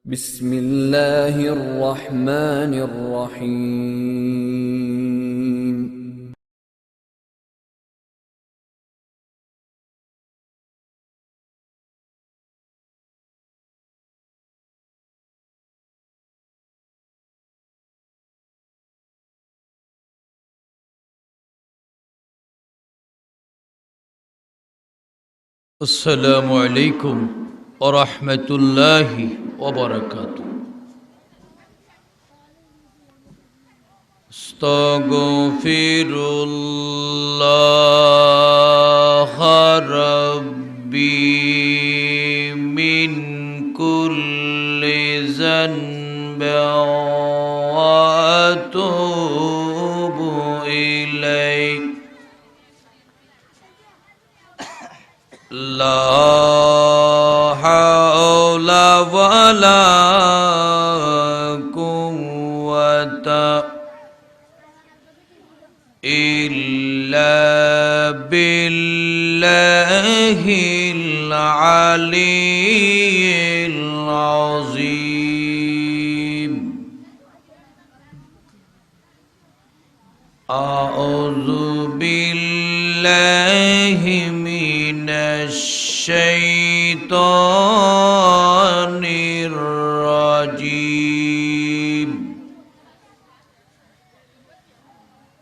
بسم الله الرحمن الرحيم السلام عليكم ورحمة الله وبركاته. استغفر الله ربي من كل ذنب وأتوب إليه. لا حول ولا قوة إلا بالله العلي العظيم. أعوذ بالله من الشيطان الرجيم.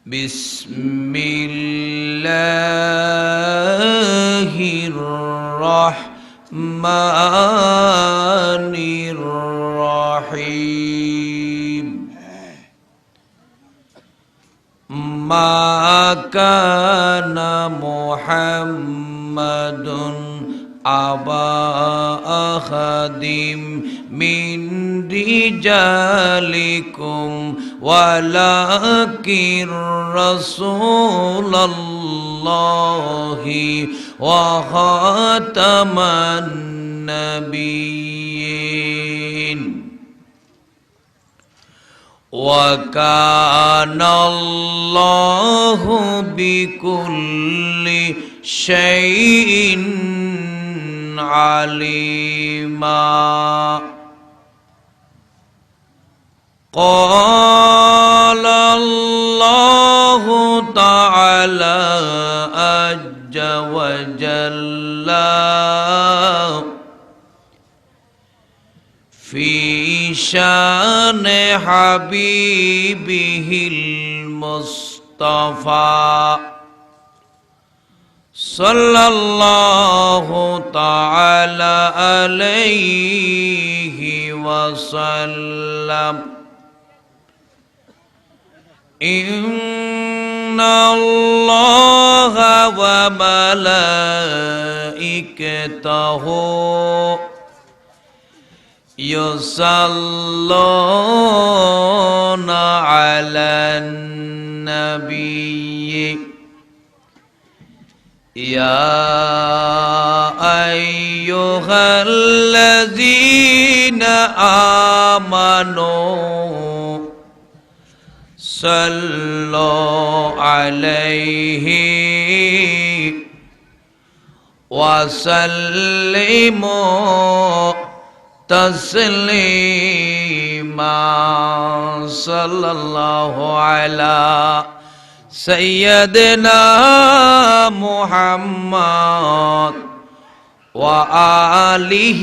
بسم الله الرحمن الرحيم. ما كان محمد أبا أحد من رجالكم ولكن رسول الله وخاتم النبيين. وكان الله بكل شيء عليما. قال الله تعالى عز وجل في شان حبيبه المصطفى صلى الله تعالى عليه وسلم. إن الله وملائكته يصلون على النبي يا أيها الذين آمنوا صلوا عليه وسلموا تسليما. صلى الله على سيدنا محمد وآله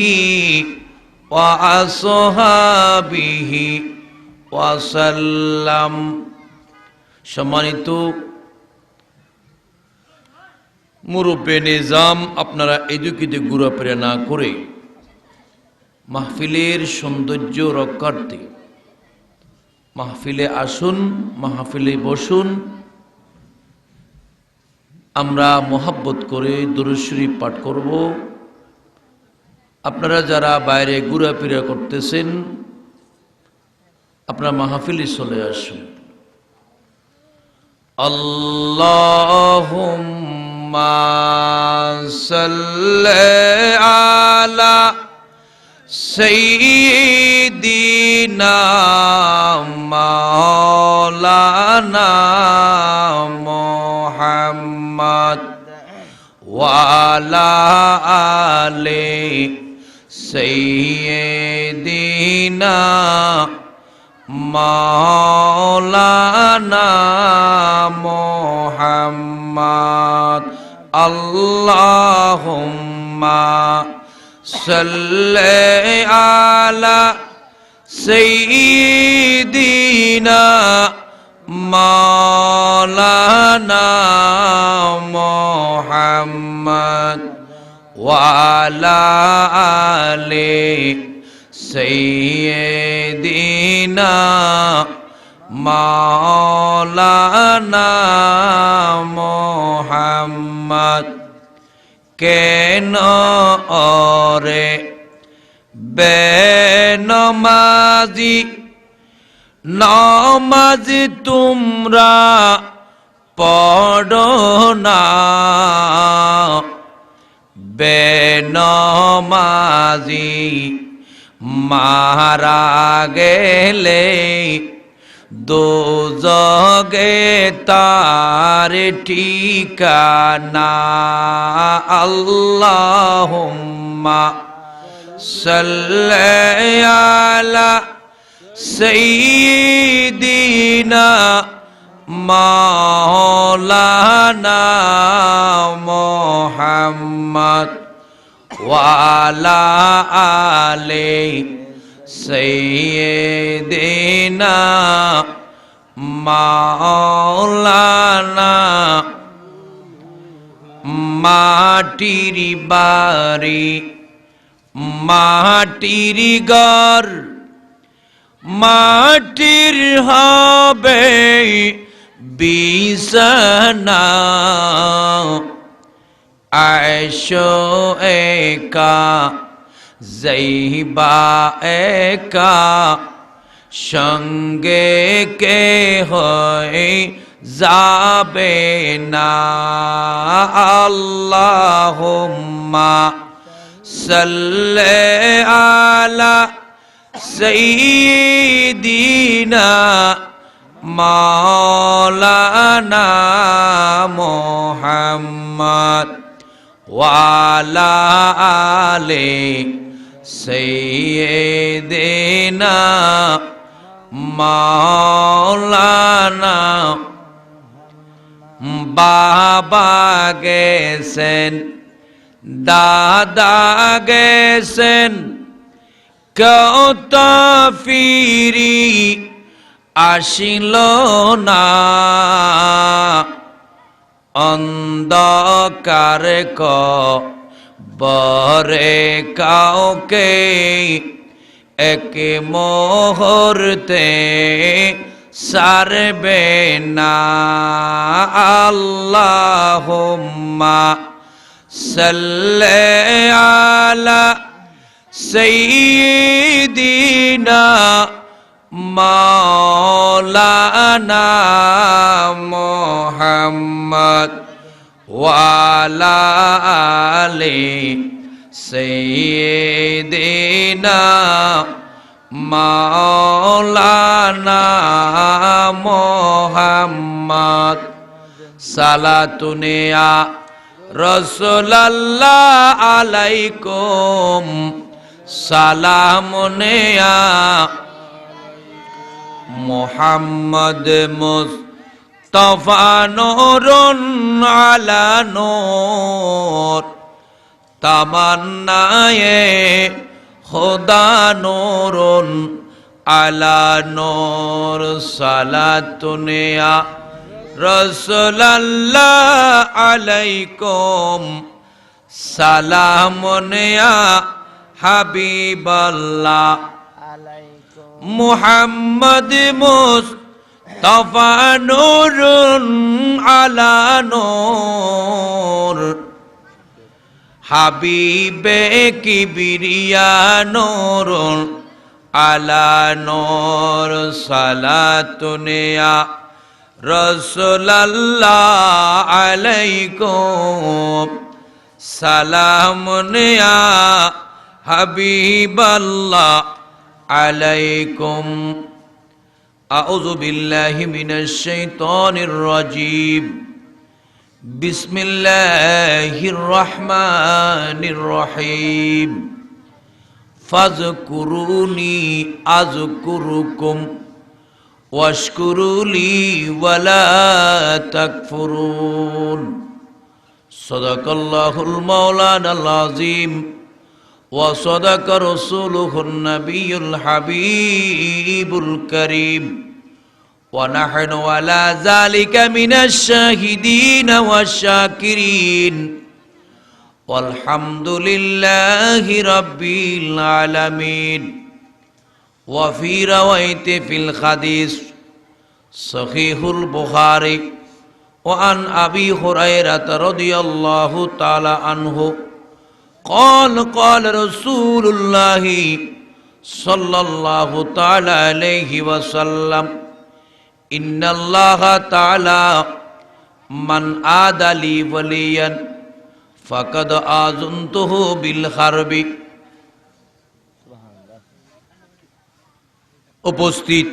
وأصحابه وسلم. সম্মানিত মুরব্বি নিজাম, আপনারা এদিকে ঘোরাফেরা না করে মাহফিলের সৌন্দর্য রক্ষার্থে মাহফিলে আসুন, মাহফিলে বসুন। আমরা মোহাব্বত করে দুরূদ শরীফ পাঠ করব। আপনারা যারা বাইরে ঘোরাফেরা করতেছেন, আপনারা মাহফিলে চলে আসুন। আল্লাহুম্মা সাল্লি আলা সাইয়্যিদিনা মাওলানা মুহাম্মদ ওয়া আলা আলি সাইয়্যিদিনা سيدنا مولانا محمد اللهم صل على سيدنا مولانا محمد وعلى آل سيدنا مولانا محمد কেন ওরে বেনমাজি নামাজ তোমরা পড়ো না বেনমাজি মারা গেলে দোজগে তার ঠিকানা আল্লাহুম্মা সাল্লি আলা সাইয়্যিদিনা মাওলানা মুহাম্মদ ওয়া আলা আলি সাইয়্যিদিনা মাওলানা মাটির বাড়ি মাটির ঘর মাটির হবে বিছানা আয়েশো একা যাইবা একা সঙ্গে কে হয় যাবে না আল্লাহুম্মা সাল্লি আলা সাইয়্যিদিনা মাওলানা মুহাম্মদ ওয়া আলা আলি সাইয়্যিদিনা মাওলানা বাবা গেছেন দাদা গেছেন কত ফিরি আসিল না অন্ধকার বরে কাউকে এক মুহূর্তে সারবে না আল্লাহুম্মা সাল্লি আলা সাইয়্যিদিনা মাওলানা মুহাম্মদ ওয়া আলা আলি সাইয়্যিদিনা মাওলানা মুহাম্মদ সালাতুনিয়া রাসূলুল্লাহ আলাইকুম সালামুনিয়া মুহাম্মদ মুস্তাফা নূরুন আলা নূর তামান্নায়ে খুদা নূরুন আলা নূর সালাতুনিয়া রাসূলুল্লাহ আলাইকুম সালামুনিয়া হাবিবাল্লাহ মুহাম্মদ মুস্তাফা নূরুন আলা নূর হাবিবে কিবরিয়া নূরুন আলা নূর সালাতুনিয়া রাসূলুল্লাহ আলাইকুম সালামুনিয়া হাবিবাল্লাহ আলাইকুম আউযু বিল্লাহি মিনাশ শাইতানির রাজীম বিসমিল্লাহির রহমানির রহিম ফাযকুরুনি আযকুরুকুম ওয়াশকুরুলি ওয়ালা তাকফুরুন। সাদাকাল্লাহুল মাওলানাল আযীম ওয়া সাদাকা রাসূলুহুন নাবিয়্যুল হাবিবুল কারীম ওয়া নাহনু আলা যালিকা মিনাশ শাহিদিন ওয়াশ শাকিরিন ওয়ালহামদুলিল্লাহি রাব্বিল আলামিন। ওয়া ফি রাওয়াইতি ফিল হাদিস সহিহুল বুখারী ওয়া আন আবি হুরায়রা রাদিয়াল্লাহু তাআলা আনহু قال قال رسول الله صلى الله تعالى عليه وسلم إن الله تعالى من عادى لي وليا فقد آذنته بالحرب। উপস্থিত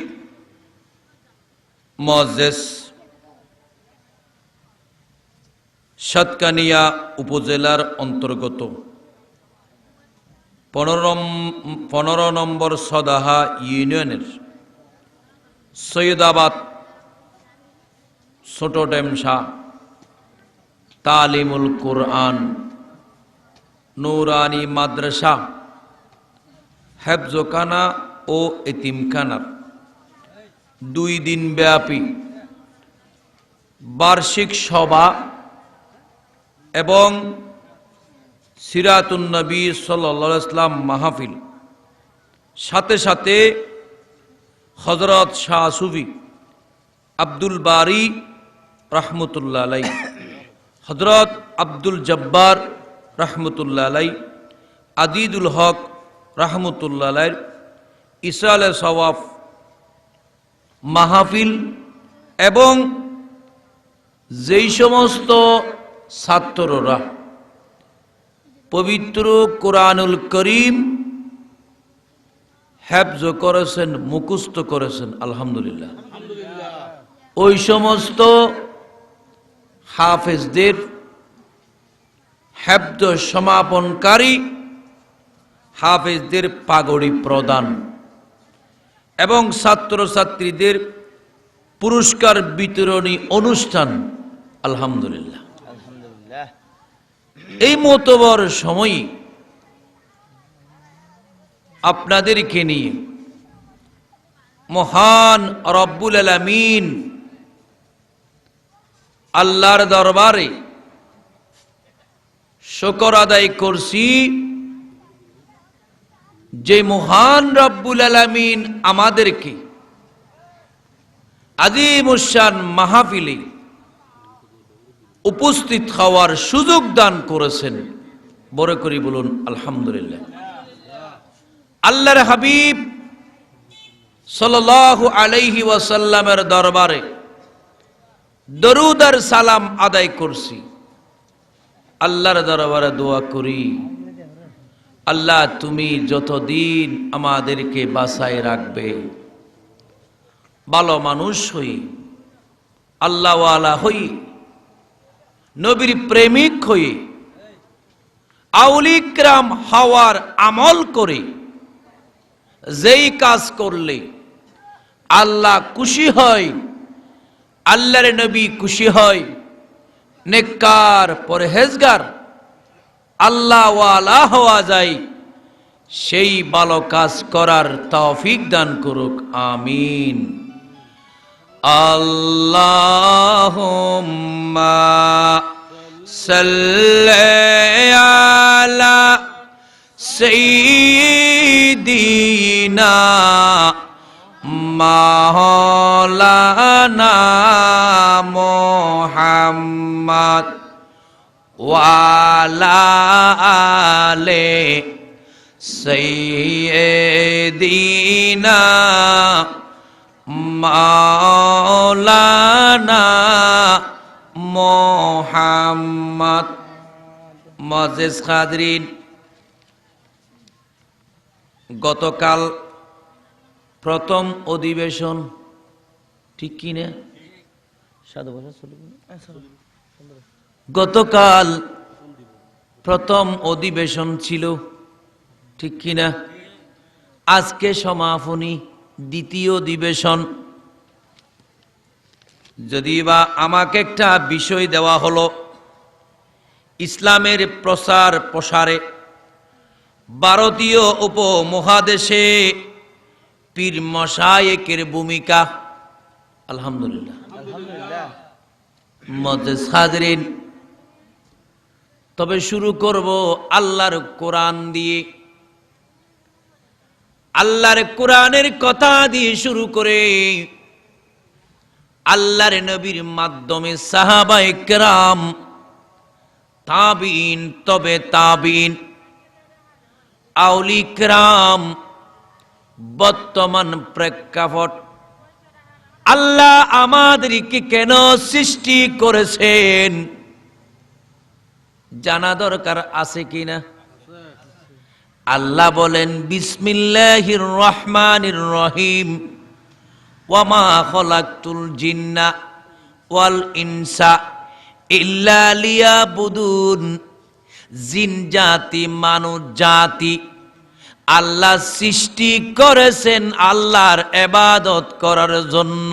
মুআজ্জিজ সাতকানিয়া উপজেলার অন্তর্গত 15 নম্বর সদাহা ইউনিয়নের সৈয়দাবাদ ছোট ডেমশা তালিমুল কুরআন নুরানি মাদ্রাসা হেফজখানা ও এতিমখানার 2 দিন ব্যাপী বার্ষিক সভা এবং সিরাতুন নবী সাল্লাল্লাহু আলাইহি ওয়াসাল্লাম মাহফিল, সাথে সাথে হযরত শাহ সুফি আব্দুল বারী রাহমাতুল্লাহ আলাইহি, হযরত আব্দুল জব্বার রাহমাতুল্লাহ আলাইহি, আদিদুল হক রাহমাতুল্লাহ আলাইহি ইসালে সওয়াব মাহফিল এবং যেই সমস্ত ছাত্ররা পবিত্র কোরআনুল করিম হেফজ করেছেন, মুখস্থ করেছেন, আলহামদুলিল্লাহ, ওই সমস্ত হাফেজদের হেফজ সমাপনকারী হাফেজদের পাগড়ি প্রদান এবং ছাত্রছাত্রীদের পুরস্কার বিতরণী অনুষ্ঠান, আলহামদুলিল্লাহ। এই মোতবর সময় আপনাদেরকে নিয়ে মহান রব্বুল আলামিন আল্লাহর দরবারে শুকর আদায় করছি যে মহান রব্বুল আলামিন আমাদেরকে আযীমুশ-শান মাহফিলে উপস্থিত হওয়ার সুযোগ দান করেছেন। বড় করে বলুন আলহামদুলিল্লাহ। আল্লাহর হাবিব সাল্লাল্লাহু আলাইহি ওয়াসাল্লামের দরবারে দরুদ আর সালাম আদায় করছি। আল্লাহর দরবারে দোয়া করি, আল্লাহ তুমি যতদিন আমাদেরকে বাঁচায় রাখবে, ভালো মানুষ হই, আল্লাহওয়ালা হই, নবীর প্রেমিক হই, আউলিয়া কিরাম হওয়ার আমল করে যেই কাজ করলে আল্লাহ খুশি হয়, আল্লাহর নবী খুশি হয়, নেককার পরহেজগার আল্লাহওয়ালা হওয়া যায়, সেই ভালো কাজ করার তৌফিক দান করুক, আমিন। আল্লাহুম্মা সাল্লি আলা সাইয়্যিদিনা মাওলানা মুহাম্মদ ওয়া আলা আলি সাইয়্যিদিনা মাওলানা মুহাম্মদ। মুআজ্জিজ হাজরিন, গতকাল প্রথম অধিবেশন, ঠিক কি না? গতকাল প্রথম অধিবেশন ছিল, ঠিক কি না? আজকে সমাপনী দ্বিতীয় অধিবেশন। যদি বা আমাকে একটা বিষয় দেওয়া হলো ইসলামের প্রচার প্রসারে ভারতীয় উপমহাদেশে পীর মশায়েকের ভূমিকা। আলহামদুলিল্লাহ, মুআজ্জিজ হাজরিন, তবে শুরু করব আল্লাহর কোরআন দিয়ে। আল্লাহর কোরআনের কথা দিয়ে শুরু করে আল্লাহর নবীর মাধ্যমে সাহাবায়ে কেরাম, তাবিঈন, তবে তাবিঈন, আউলি কেরাম, বর্তমান প্রেক্ষাপট, আল্লাহ আমাদেরকে কেন সৃষ্টি করেছেন জানা দরকার আছে কিনা? আল্লাহ বলেন বিসমিল্লাহির রহমানির রহিম, ওয়ামা খলাকতুল জিন্না ওয়াল ইনসা ইল্লা লিয়াবুদুন। জিন জাতি, মানুষ জাতি আল্লাহ সৃষ্টি করেছেন আল্লাহর ইবাদত করার জন্য।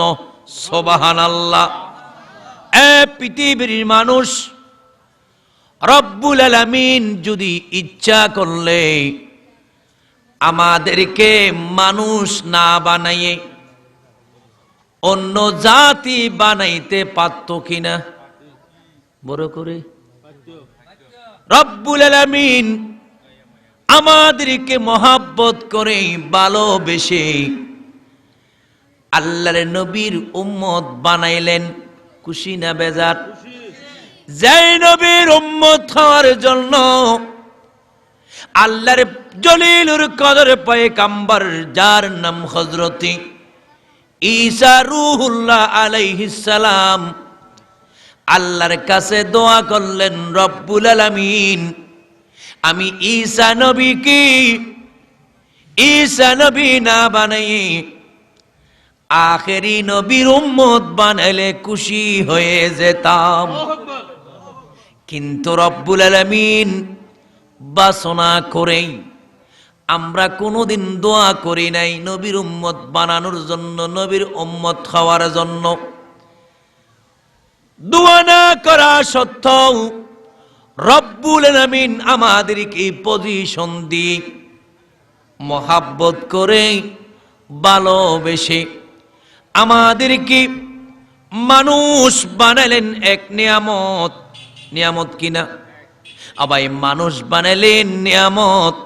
সুবহানাল্লাহ। পৃথিবীর মানুষ রব্বুল আলামিন যদি ইচ্ছা করলে আমাদেরকে মানুষ না বানাইয়ে অন্য জাতি বানাইতে পারত কিনা? বড় করে রব্বুল আলামিন আমাদেরকে মহাব্বত করে ভালোবেসে আল্লাহর নবীর উম্মত বানাইলেন। খুশি না বেজার? যেই নবীর উম্মত হওয়ার জন্য আল্লাহর জলিলুল কদর পয়গম্বর, যার নাম হযরত ঈসা রূহুল্লাহ আলাইহিস সালাম, আল্লাহর কাছে দোয়া করলেন, রব্বুল আলামিন আমি ঈসা নবী না বানাই আখেরি নবীর উম্মত বানাইলে খুশি হয়ে যেতাম। কিন্তু রব্বুল আলামিন বাসনা করেই আমরা কোনোদিন দোয়া করি নাই নবীর উম্মত বানানোর জন্য, নবীর উম্মত হওয়ার জন্য। দোয়া না করা সত্ত্বেও রব্বুল আলামিন আমাদেরকে এই পজিশন দিয়ে মহাব্বত করে ভালোবেসে আমাদেরকে মানুষ বানালেন। এক নিয়ামত, নিয়ামত কিনা? আবার মানুষ বানালেন নিয়ামত।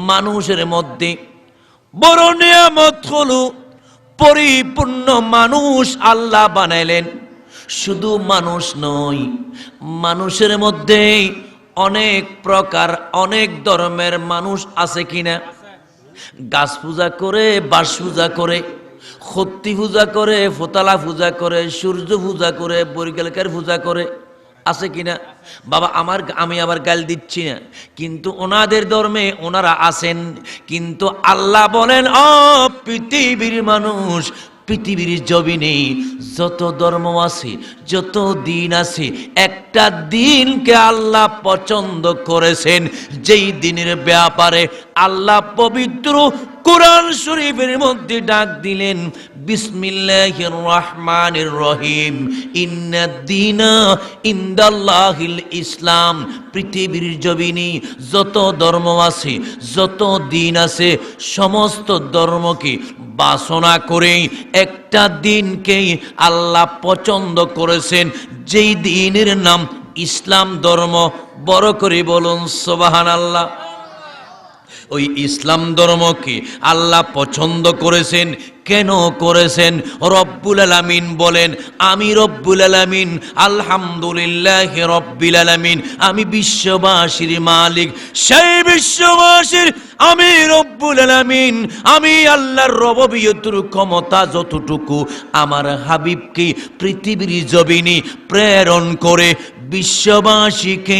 মানুষের মধ্যে বড় নিয়ামত হলো পরিপূর্ণ মানুষ আল্লাহ বানাইলেন। শুধু মানুষ নয়, মানুষের মধ্যে অনেক প্রকার, অনেক ধর্মের মানুষ আছে কিনা? গাছ পূজা করে, বাঁশ পূজা করে, খত্তি পূজা করে, ফোতালা পূজা করে, সূর্য পূজা করে, বৈকালিকার পূজা করে, আছে কিনা? বাবা আমি আবার গাল দিচ্ছি না, কিন্তু ওনাদের ধর্মে ওনারা আছেন। কিন্তু আল্লাহ বলেন, ও পৃথিবীর মানুষ, পৃথিবীর জমিনে যত ধর্ম আছে, যত দিন আছে, একটা দিনকে আল্লাহ পছন্দ করেছেন, যেই দিনের ব্যাপারে আল্লাহ পবিত্র কোরআন শরীফের মধ্যে ডাক দিলেন বিসমিল্লাহির রহমানির রহিম, ইন্নাদ-দীনা ইনদাল্লাহিল ইসলাম। পৃথিবীর জমিনে যত ধর্ম আছে, যত দিন আছে, সমস্ত ধর্মকে বাসনা করে একটা দিনকেই আল্লাহ পছন্দ করেছেন, যেই দিনের নাম ইসলাম ধর্ম। বড় করে বলুন সুবহানাল্লাহ। ওই ইসলাম ধর্মকে আল্লাহ পছন্দ করেছেন। কেন করেছেন? রব্বুল আলামিন বলেন, আমি রব্বুল আলামিন আলহামদুলিল্লাহি রব্বিল আলামিন, আমি বিশ্ববাসীর মালিক, সেই বিশ্ববাসীর আমি রব্বুল আলামিন, আমি আল্লাহর রববিয়তের ক্ষমতা যতটুকু আমার হাবিবকে পৃথিবীর জমিনে প্রেরণ করে বিশ্ববাসীকে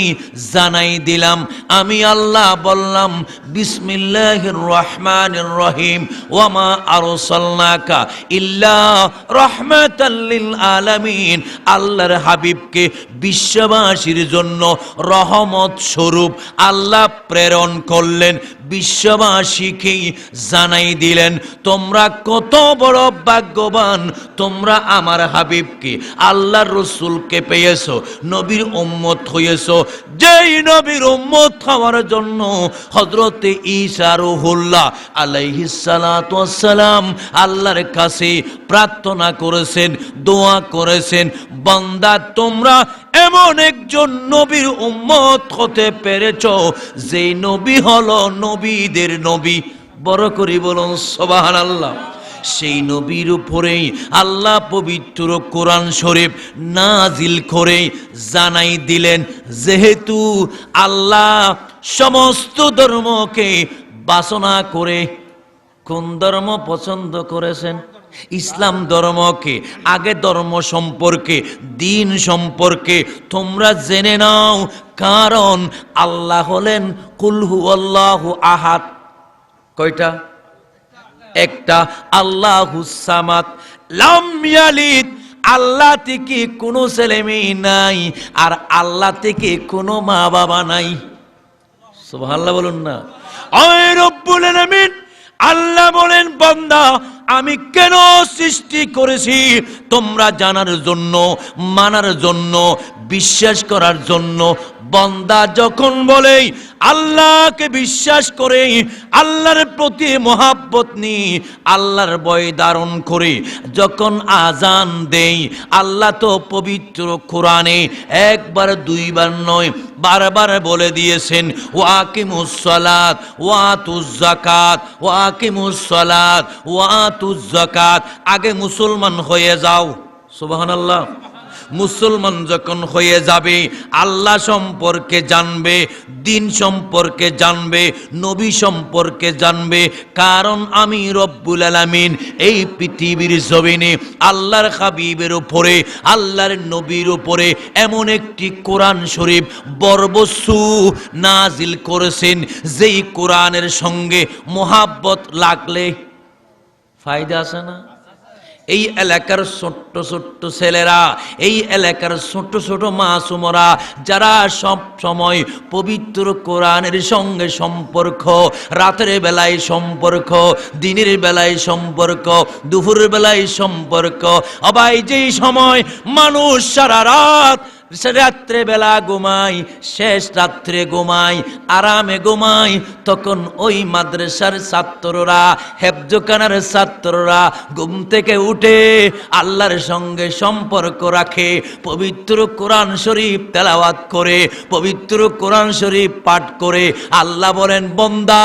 জানাই দিলাম আমি আল্লাহ বললাম বিসমিল্লাহির রহমানির রহিম ওয়ামা আরসালনাকা ইল্লা রাহমাতাল লিল আলামিন। আল্লাহর হাবিবকে বিশ্ববাসীর জন্য রহমত স্বরূপ আল্লাহ প্রেরণ করলেন, বিশ্ববাসীকে জানাই দিলেন তোমরা কত বড় ভাগ্যবান, তোমরা আমার হাবিবকে আল্লাহর রাসূলকে পেয়েছো, নবীর উম্মত হয়েছো। যেই নবীর উম্মত হওয়ার জন্য হযরতে ঈসা রূহুল্লাহ আলাইহিস সালাতু ওয়াস সালাম আল্লাহর কাছে প্রার্থনা করেছেন, দোয়া করেছেন, বান্দা তোমরা এমন একজন নবীর উম্মত হতে পেরেছো যেই নবী হলো নবীদের নবী। বড় করে বলুন সুবহানাল্লাহ। সেই নবীর উপরেই আল্লাহ পবিত্র কোরআন শরীফ নাজিল করে জানাই দিলেন যেহেতু আল্লাহ সমস্ত ধর্মকে বাছনা করে কোন ধর্ম পছন্দ করেছেন? ইসলাম ধর্মকে। আগে ধর্ম সম্পর্কে, দিন সম্পর্কে তোমরা জেনে নাও, কারণ আল্লাহ হলেন কুল হুয়াল্লাহু আহাদ। কয়টা? একটা। আল্লাহুস সামাদ লাম ইয়ালিদ, আল্লাহ থেকে কোনো ছেলে মেয়ে নাই, আর আল্লাহ থেকে কোনো মা বাবা নাই। সুবহানাল্লাহ বলুন না। ওই রব্বুল আলামিন আল্লাহ বলেন বান্দা আমি কেন সৃষ্টি করেছি তোমরা জানার জন্য, মানার জন্য, বিশ্বাস করার জন্য। বান্দা যখন বলে আল্লাহকে বিশ্বাস করে, আল্লাহর প্রতি মহাব্বত নিয়ে, আল্লাহর ভয় ধারণ করে যখন আজান দেই, আল্লাহ তো পবিত্র কোরআনে একবার দুইবার নয় বারবার বলে দিয়েছেন ওয়াকিমুস সালাত ওয়াতুজ যাকাত, ওয়াকিমুস সালাত ওয়াতুজ যাকাত। আগে মুসলমান হয়ে যাও। সুবহানাল্লাহ। মুসলমান যখন হয়ে যাবে আল্লাহ সম্পর্কে জানবে, দিন সম্পর্কে জানবে, নবী সম্পর্কে জানবে। কারণ আমি রব্বুল আলামিন এই পৃথিবীর জমিনে আল্লাহর হাবিবের উপরে, আল্লাহর নবীর উপরে এমন একটি কোরআন শরীফ বরবস্তু নাজিল করেছেন যেই কোরআনের সঙ্গে মোহাব্বত লাগলে ফায়দা আছে না? এই এলাকার ছোট্ট ছোট্ট ছেলেরা, এই এলাকার ছোট ছোট মাসুমরা যারা সব সময় পবিত্র কোরআনের সঙ্গে সম্পর্ক, রাতের বেলায় সম্পর্ক, দিনের বেলায় সম্পর্ক, দুপুরের বেলায় সম্পর্ক। আবার যেই সময় মানুষ সারা রাত রাত্রে বেলা ঘুমাই, শেষ রাত্রে ঘুমাই, আরামে ঘুমাই, তখন ওই মাদ্রাসার ছাত্ররা, হেফজখানার ছাত্ররা ঘুম থেকে উঠে আল্লাহর সঙ্গে সম্পর্ক রাখে, পবিত্র কোরআন শরীফ তেলাওয়াত করে, পবিত্র কোরআন শরীফ পাঠ করে। আল্লাহ বলেন বান্দা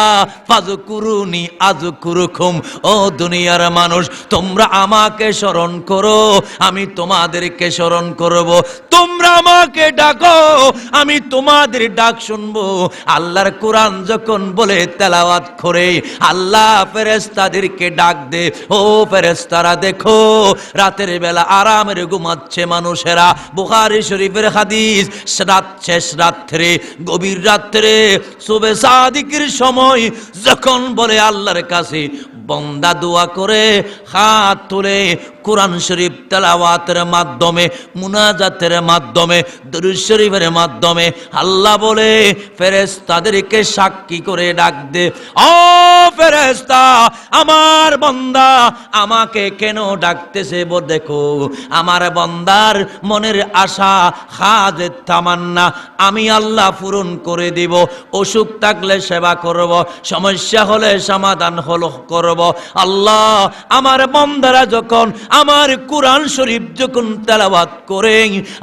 ফাযকুরুনি আযকুরুকুম, ও দুনিয়ার মানুষ তোমরা আমাকে স্মরণ করো, আমি তোমাদেরকে স্মরণ করব। তোমরা আমাকে ডাকো, আমি তোমাদের ডাক শুনবো। আল্লাহর কোরআন যখন বলে তেলাওয়াত করে আল্লাহ ফেরেশতাদেরকে ডাক দে, ও ফেরেশতারা দেখো রাতের বেলা আরামের ঘুমাচ্ছে মানুষেরা। বুখারী শরীফের হাদিস, রাত শেষ রাত্রে, গভীর রাত্রে, সুবে সাদিকের সময় যখন বলে আল্লাহর কাছে বান্দা দোয়া করে হাত তুলে কোরআন শরীফ তেলাওয়াতের মাধ্যমে, মুনাজাতের মাধ্যমে, দরুদ শরীফের মাধ্যমে আল্লাহ বলে ফেরেশতাদেরকে সাক্ষী করে ডাক দে, ও ফেরেশতা আমার বান্দা আমাকে কেন ডাকতেছে দেখো। আমার বান্দার মনের আশা, হাজত, তামান্না আমি আল্লাহ পূরণ করে দিব। অসুখ থাকলে সেবা করব, সমস্যা হলে সমাধান হলো করব। আল্লাহ আমার বান্দারা যখন আমার কোরআন শরীফ যখন তেলাওয়াত করে,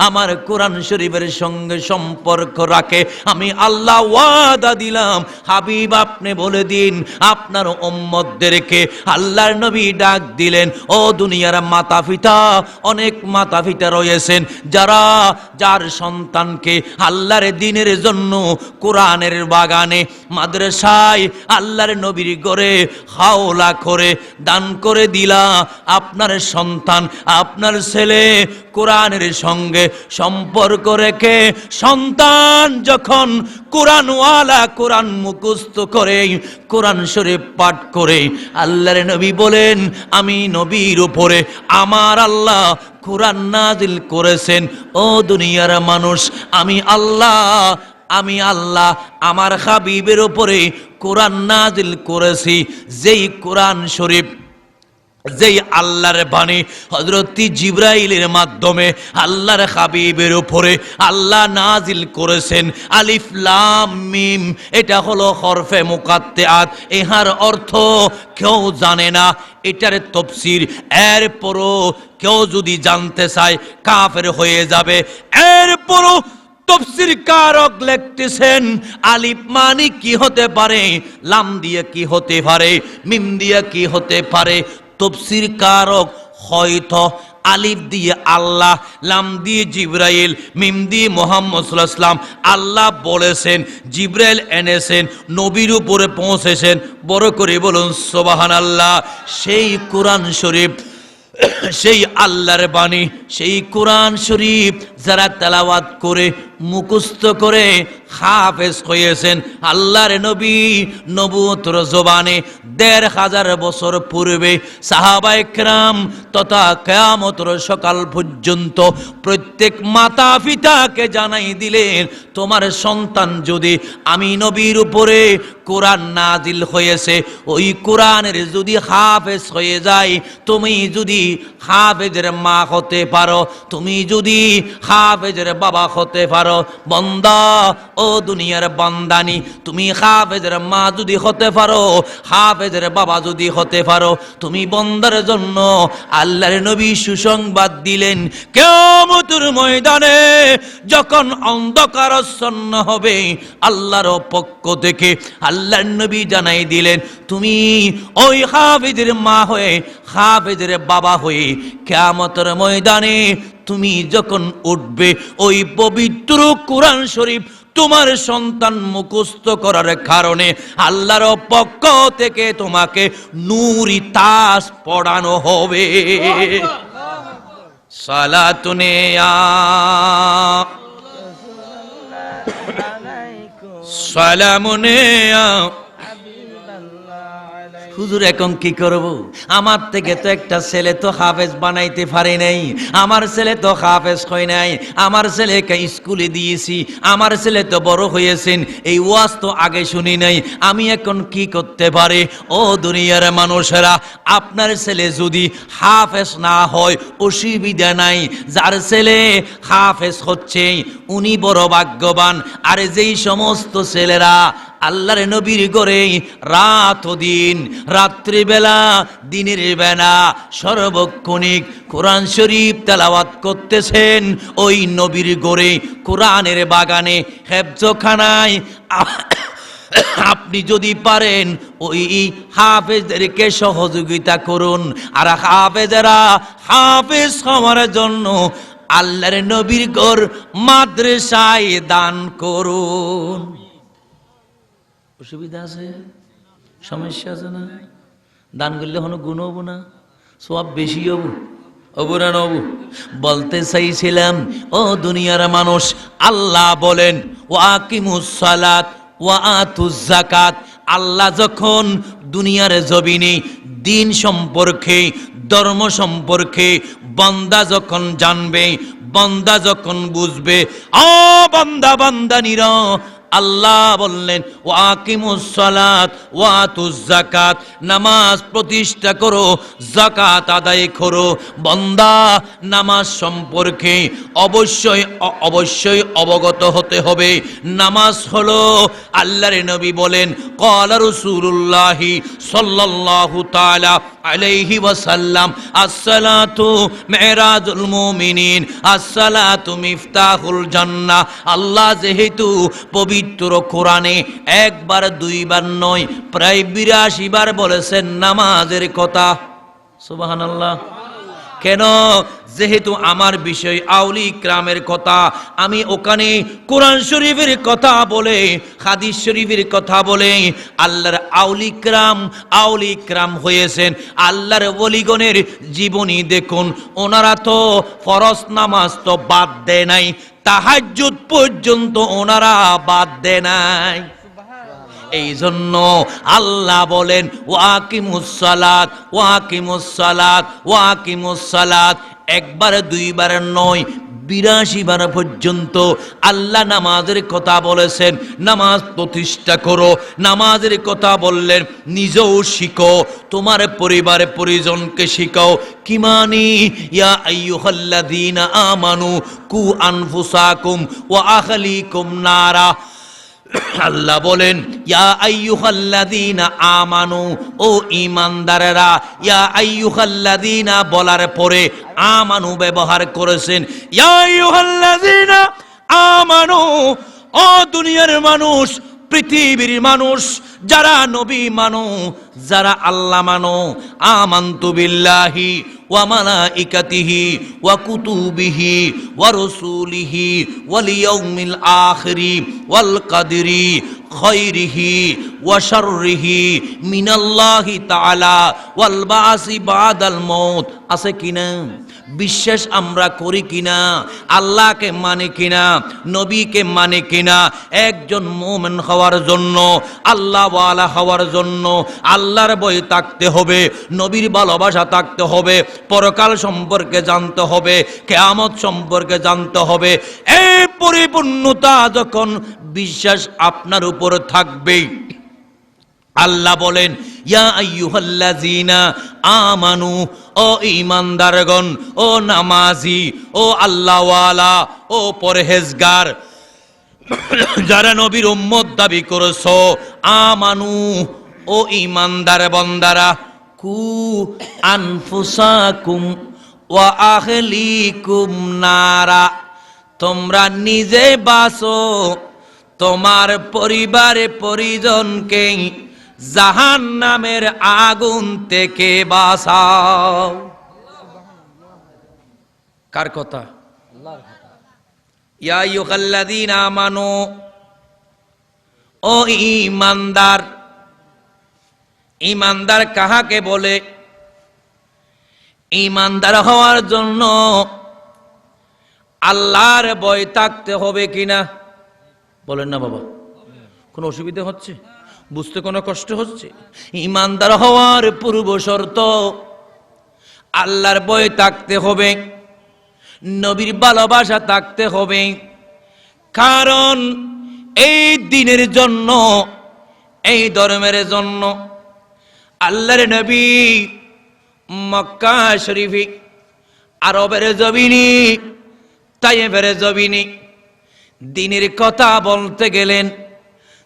আমার কোরআন শরীফের সঙ্গে সম্পর্ক রাখে, আমি আল্লাহ ওয়াদা দিলাম হাবিব আপনি বলে দিন আপনার উম্মতদেরকে। আল্লাহর নবী ডাক দিলেন, ও দুনিয়ার মাতা পিতা, অনেক মাতা পিতা রয়েছেন যারা যার সন্তানকে আল্লাহর দ্বীনের জন্য কোরআনের বাগানে, মাদ্রাসায়, আল্লাহর নবীর ঘরে হাওলা করে দান করে দিলা। আপনার সন্তান, আপনার ছেলে কোরআনের সঙ্গে সম্পর্ক রেখে সন্তান যখন কোরআনওয়ালা, কোরআন মুখস্থ করে, কোরআন শরীফ পাঠ করে, আল্লাহর নবী বলেন আমি নবীর উপরে আমার আল্লাহ কোরআন নাজিল করেছেন। ও দুনিয়ার মানুষ, আমি আল্লাহ আমার হাবিবের উপরে কোরআন নাজিল করেছি, যেই কোরআন শরীফ, যেই আল্লাহর বাণী হযরত জিবরাইলের মাধ্যমে আল্লাহর হাবিবের উপরে আল্লাহ নাজিল করেছেন। আলিফ লাম মিম, এটা হলো হরফে মুকাত্তাআত। ইহার অর্থ কেউ জানে না, এটার তাফসীর এরপরও কেউ যদি জানতে চায় কাফের হয়ে যাবে। এরপরও তাফসীর কারক লিখতেছেন আলিফ মানে কি হতে পারে, লাম দিয়ে কি হতে পারে, মিম দিয়ে কি হতে পারে। তাফসীর কারক হয়তো আলিফ দিয়ে আল্লাহ, লাম দিয়ে জিবরাইল, মিম দিয়ে মুহাম্মদ সাল্লাল্লাহু আলাইহি ওয়াসাল্লাম, আল্লাহ বলেছেন, জিবরাইল এনেছেন, নবীর উপরে পৌঁছেছেন। বড় করে বলুন সুবহানাল্লাহ। সেই কোরআন শরীফ, সেই আল্লাহর বাণী, সেই কোরআন শরীফ যারা তেলাওয়াত করে মুখস্থ করে হাফেজ হয়েছেন, আল্লাহর নবী নবুয়তের জবানে ১৫০০ বছর পূর্বে সাহাবায়ে কেরাম তথা কিয়ামতের সকাল পর্যন্ত প্রত্যেক মাতা পিতাকে জানাই দিলেন, তোমার সন্তান যদি আমি নবীর উপরে কোরআন নাজিল হয়েছে, ওই কোরআনের যদি হাফেজ হয়ে যায়, তুমি যদি হাফেজের মা হতে পারো, তুমি যদি হাফেজের বাবা হতে পারো, বান্দা ও দুনিয়ার বান্দানি, তুমি হাফেজের মা যদি হতে পারো, হাফেজের বাবা যদি হতে পারো, তুমি বান্দার জন্য আল্লাহর নবী সুসংবাদ দিলেন, কিয়ামতের ময়দানে যখন অন্ধকারাচ্ছন্ন হবে, আল্লাহর পক্ষ থেকে আল্লাহর নবী জানাই দিলেন, তুমি ওই হাফেজের মা হয়ে, হাফেজের বাবা হয়ে কিয়ামতের ময়দানে তুমি যখন উঠবে, ওই পবিত্র কোরআন শরীফ তোমার সন্তান মুখস্থ করার কারণে আল্লাহর পক্ষ থেকে তোমাকে নূরি তাজ পড়ানো হবে। সালাতুনে সালামুনে হুজুর এখন কি করব? আমার থেকে তো একটা ছেলে তো হাফেজ বানাইতে পারে নাই, আমার ছেলে তো হাফেজ হয় নাই, আমার ছেলেকে স্কুলে দিয়েছি, আমার ছেলে তো বড় হয়েছেন, এই ওয়াজ তো আগে শুনি নাই, আমি এখন কি করতে পারি? ও দুনিয়ার মানুষেরা, আপনার ছেলে যদি হাফেজ না হয় অসুবিধা নাই, যার ছেলে হাফেজ হচ্ছে উনি বড় ভাগ্যবান। আর যেই সমস্ত ছেলেরা আল্লাহর নবীর ঘরে রাত ও দিন, রাত্রিবেলা দিনের বেলা সর্বক্ষণিক কোরআন শরীফ তেলাওয়াত করতেছেন, ওই নবীর ঘরে কোরআনের বাগানে হেফজখানায় আপনি যদি পারেন ওই হাফেজদেরকে সহযোগিতা করুন, আর হাফেজেরা হাফেজ হওয়ার জন্য আল্লাহর নবীর ঘর মাদ্রাসায় দান করুন। অসুবিধা আছে, সমস্যা আছে না? দান করলে কোনো গুণ হবো না, সব বেশি হবো, হবো না নবু? বলতে চাইছিলাম, ও দুনিয়ার মানুষ, আল্লাহ বলেন ওয়াকিমুস সালাত ওয়া আতুজ যাকাত। আল্লাহ যখন দুনিয়ার জমিনে দিন সম্পর্কে, ধর্ম সম্পর্কে বান্দা যখন জানবে, বান্দা যখন বুঝবে, ও বান্দা বান্দানিরা, আল্লাহ বললেন ওয়াকিমুস সালাত ওয়া আতুজ যাকাত, নামাজ প্রতিষ্ঠা করো, যাকাত আদায় করো। বান্দা নামাজ সম্পর্কে অবশ্যই অবশ্যই অবগত হতে হবে। নামাজ হলো, আল্লাহর নবী বলেন, ক্বালা রাসূলুল্লাহ সাল্লাল্লাহু তাআলা আলাইহি ওয়াসাল্লাম, আসসালাতু মিরাজুল মুমিনিন, আসসালাতু মিফতাহুল জান্নাহ। আল্লাহ যেহেতু পবিত্র কোরআনে একবার দুইবার নয়, প্রায় ৮২ বার বলেছেন নামাজের কথা। সুবহানাল্লাহ। কেন? যেহেতু আমার বিষয় আউলি ইকরামের কথা, আমি ওখানে কোরআন শরীফের কথা বলে, হাদিস শরীফের কথা বলে, আল্লাহর আউলি ইকরাম হয়েছেন আল্লাহর ওলিগণের জীবনী দেখুন। ওনারা তো ফরজ নামাজ তো বাদ দেয় নাই, তাহাজ্জুদ পর্যন্ত ওনারা বাদ দেয় নাই। এই জন্য আল্লাহ বলেন ওয়াকিমুস সালাত ওয়াকিমুস সালাত ওয়াকিমুস সালাত। একবার দুইবার নয়, 82 বার পর্যন্ত আল্লাহ নামাজের কথা বলেছেন। নামাজ প্রতিষ্ঠা করো, নামাজের কথা বললেন, নিজেও শিখো, তোমার পরিবার পরিজনকে শিখাও। কি মানি? ইয়া আইয়ুহাল্লাযীনা আমানু কু আনফুসাকুম ওয়া আহলিকুম নারা। আল্লাহ বলেন ইয়া আইয়ুহাল্লাযীনা আমানু, ও ঈমানদারেরা। ইয়া আইয়ুহাল্লাযীনা বলার পরে আমানু ব্যবহার করেছেন। ইয়া আইয়ুহাল্লাযীনা আমানু, ও দুনিয়ার মানুষ, পৃথিবীর মানুষ, যারা নবী মানো, যারা আল্লাহ মানো, আমানতু বিল্লাহি ওয়া মালাইকাতিহি ওয়া কুতুবিহি ওয়া রাসূলিহি ওয়াল ইয়াউমিল আখিরি ওয়াল কদরি খায়রিহি ওয়া শাররিহি মিনাল্লাহি তাআলা ওয়াল বাসি বাদাল মউত। আছে কিনা? বিশ্বাস আমরা করি কিনা? আল্লাহকে মানে কিনা? নবীকে মানে কিনা? একজন মুমিন হওয়ার জন্য, আল্লাহওয়ালা হওয়ার জন্য আল্লাহর ভয় থাকতে হবে, নবীর ভালোবাসা থাকতে হবে, পরকাল সম্পর্কে জানতে হবে, কিয়ামত সম্পর্কে জানতে হবে। এই পরিপূর্ণতা যখন বিশ্বাস আপনার উপর থাকবে, আল্লাহ বলেন ইয়া আইয়ুহাল্লাযীনা আমানু, ও ঈমানদারগণ, ও নামাজি, ও আল্লাহওয়ালা, ও পরহেজগার, যারা নবীর উম্মত দাবি করেছো, আমানু, ও ঈমানদার বান্দারা, কু আনফুসাকুম ওয়া আহলিকুম নারা, তোমরা নিজে বাঁচো, তোমার পরিবারে পরিজনকে জাহান্নামের আগুন থেকে বাঁচাও। কার কথা? ইয়া আইয়ুহাল্লাযীনা আমানু, ও ঈমানদার। ঈমানদার কাহাকে বলে? ঈমানদার হওয়ার জন্য আল্লাহর ভয় থাকতে হবে কিনা? বলেন না বাবা, কোনো অসুবিধা হচ্ছে? বুঝতে কোনো কষ্ট হচ্ছে? ঈমানদার হওয়ার পূর্ব শর্ত আল্লাহর ভয় থাকতে হবে, নবীর ভালোবাসা থাকতে হবে। কারণ এই দিনের জন্য, এই ধর্মের জন্য আল্লাহর নবী মক্কা শরীফে, আরবের জমিনে, তায়েফের জমিনে দিনের কথা বলতে গেলেন,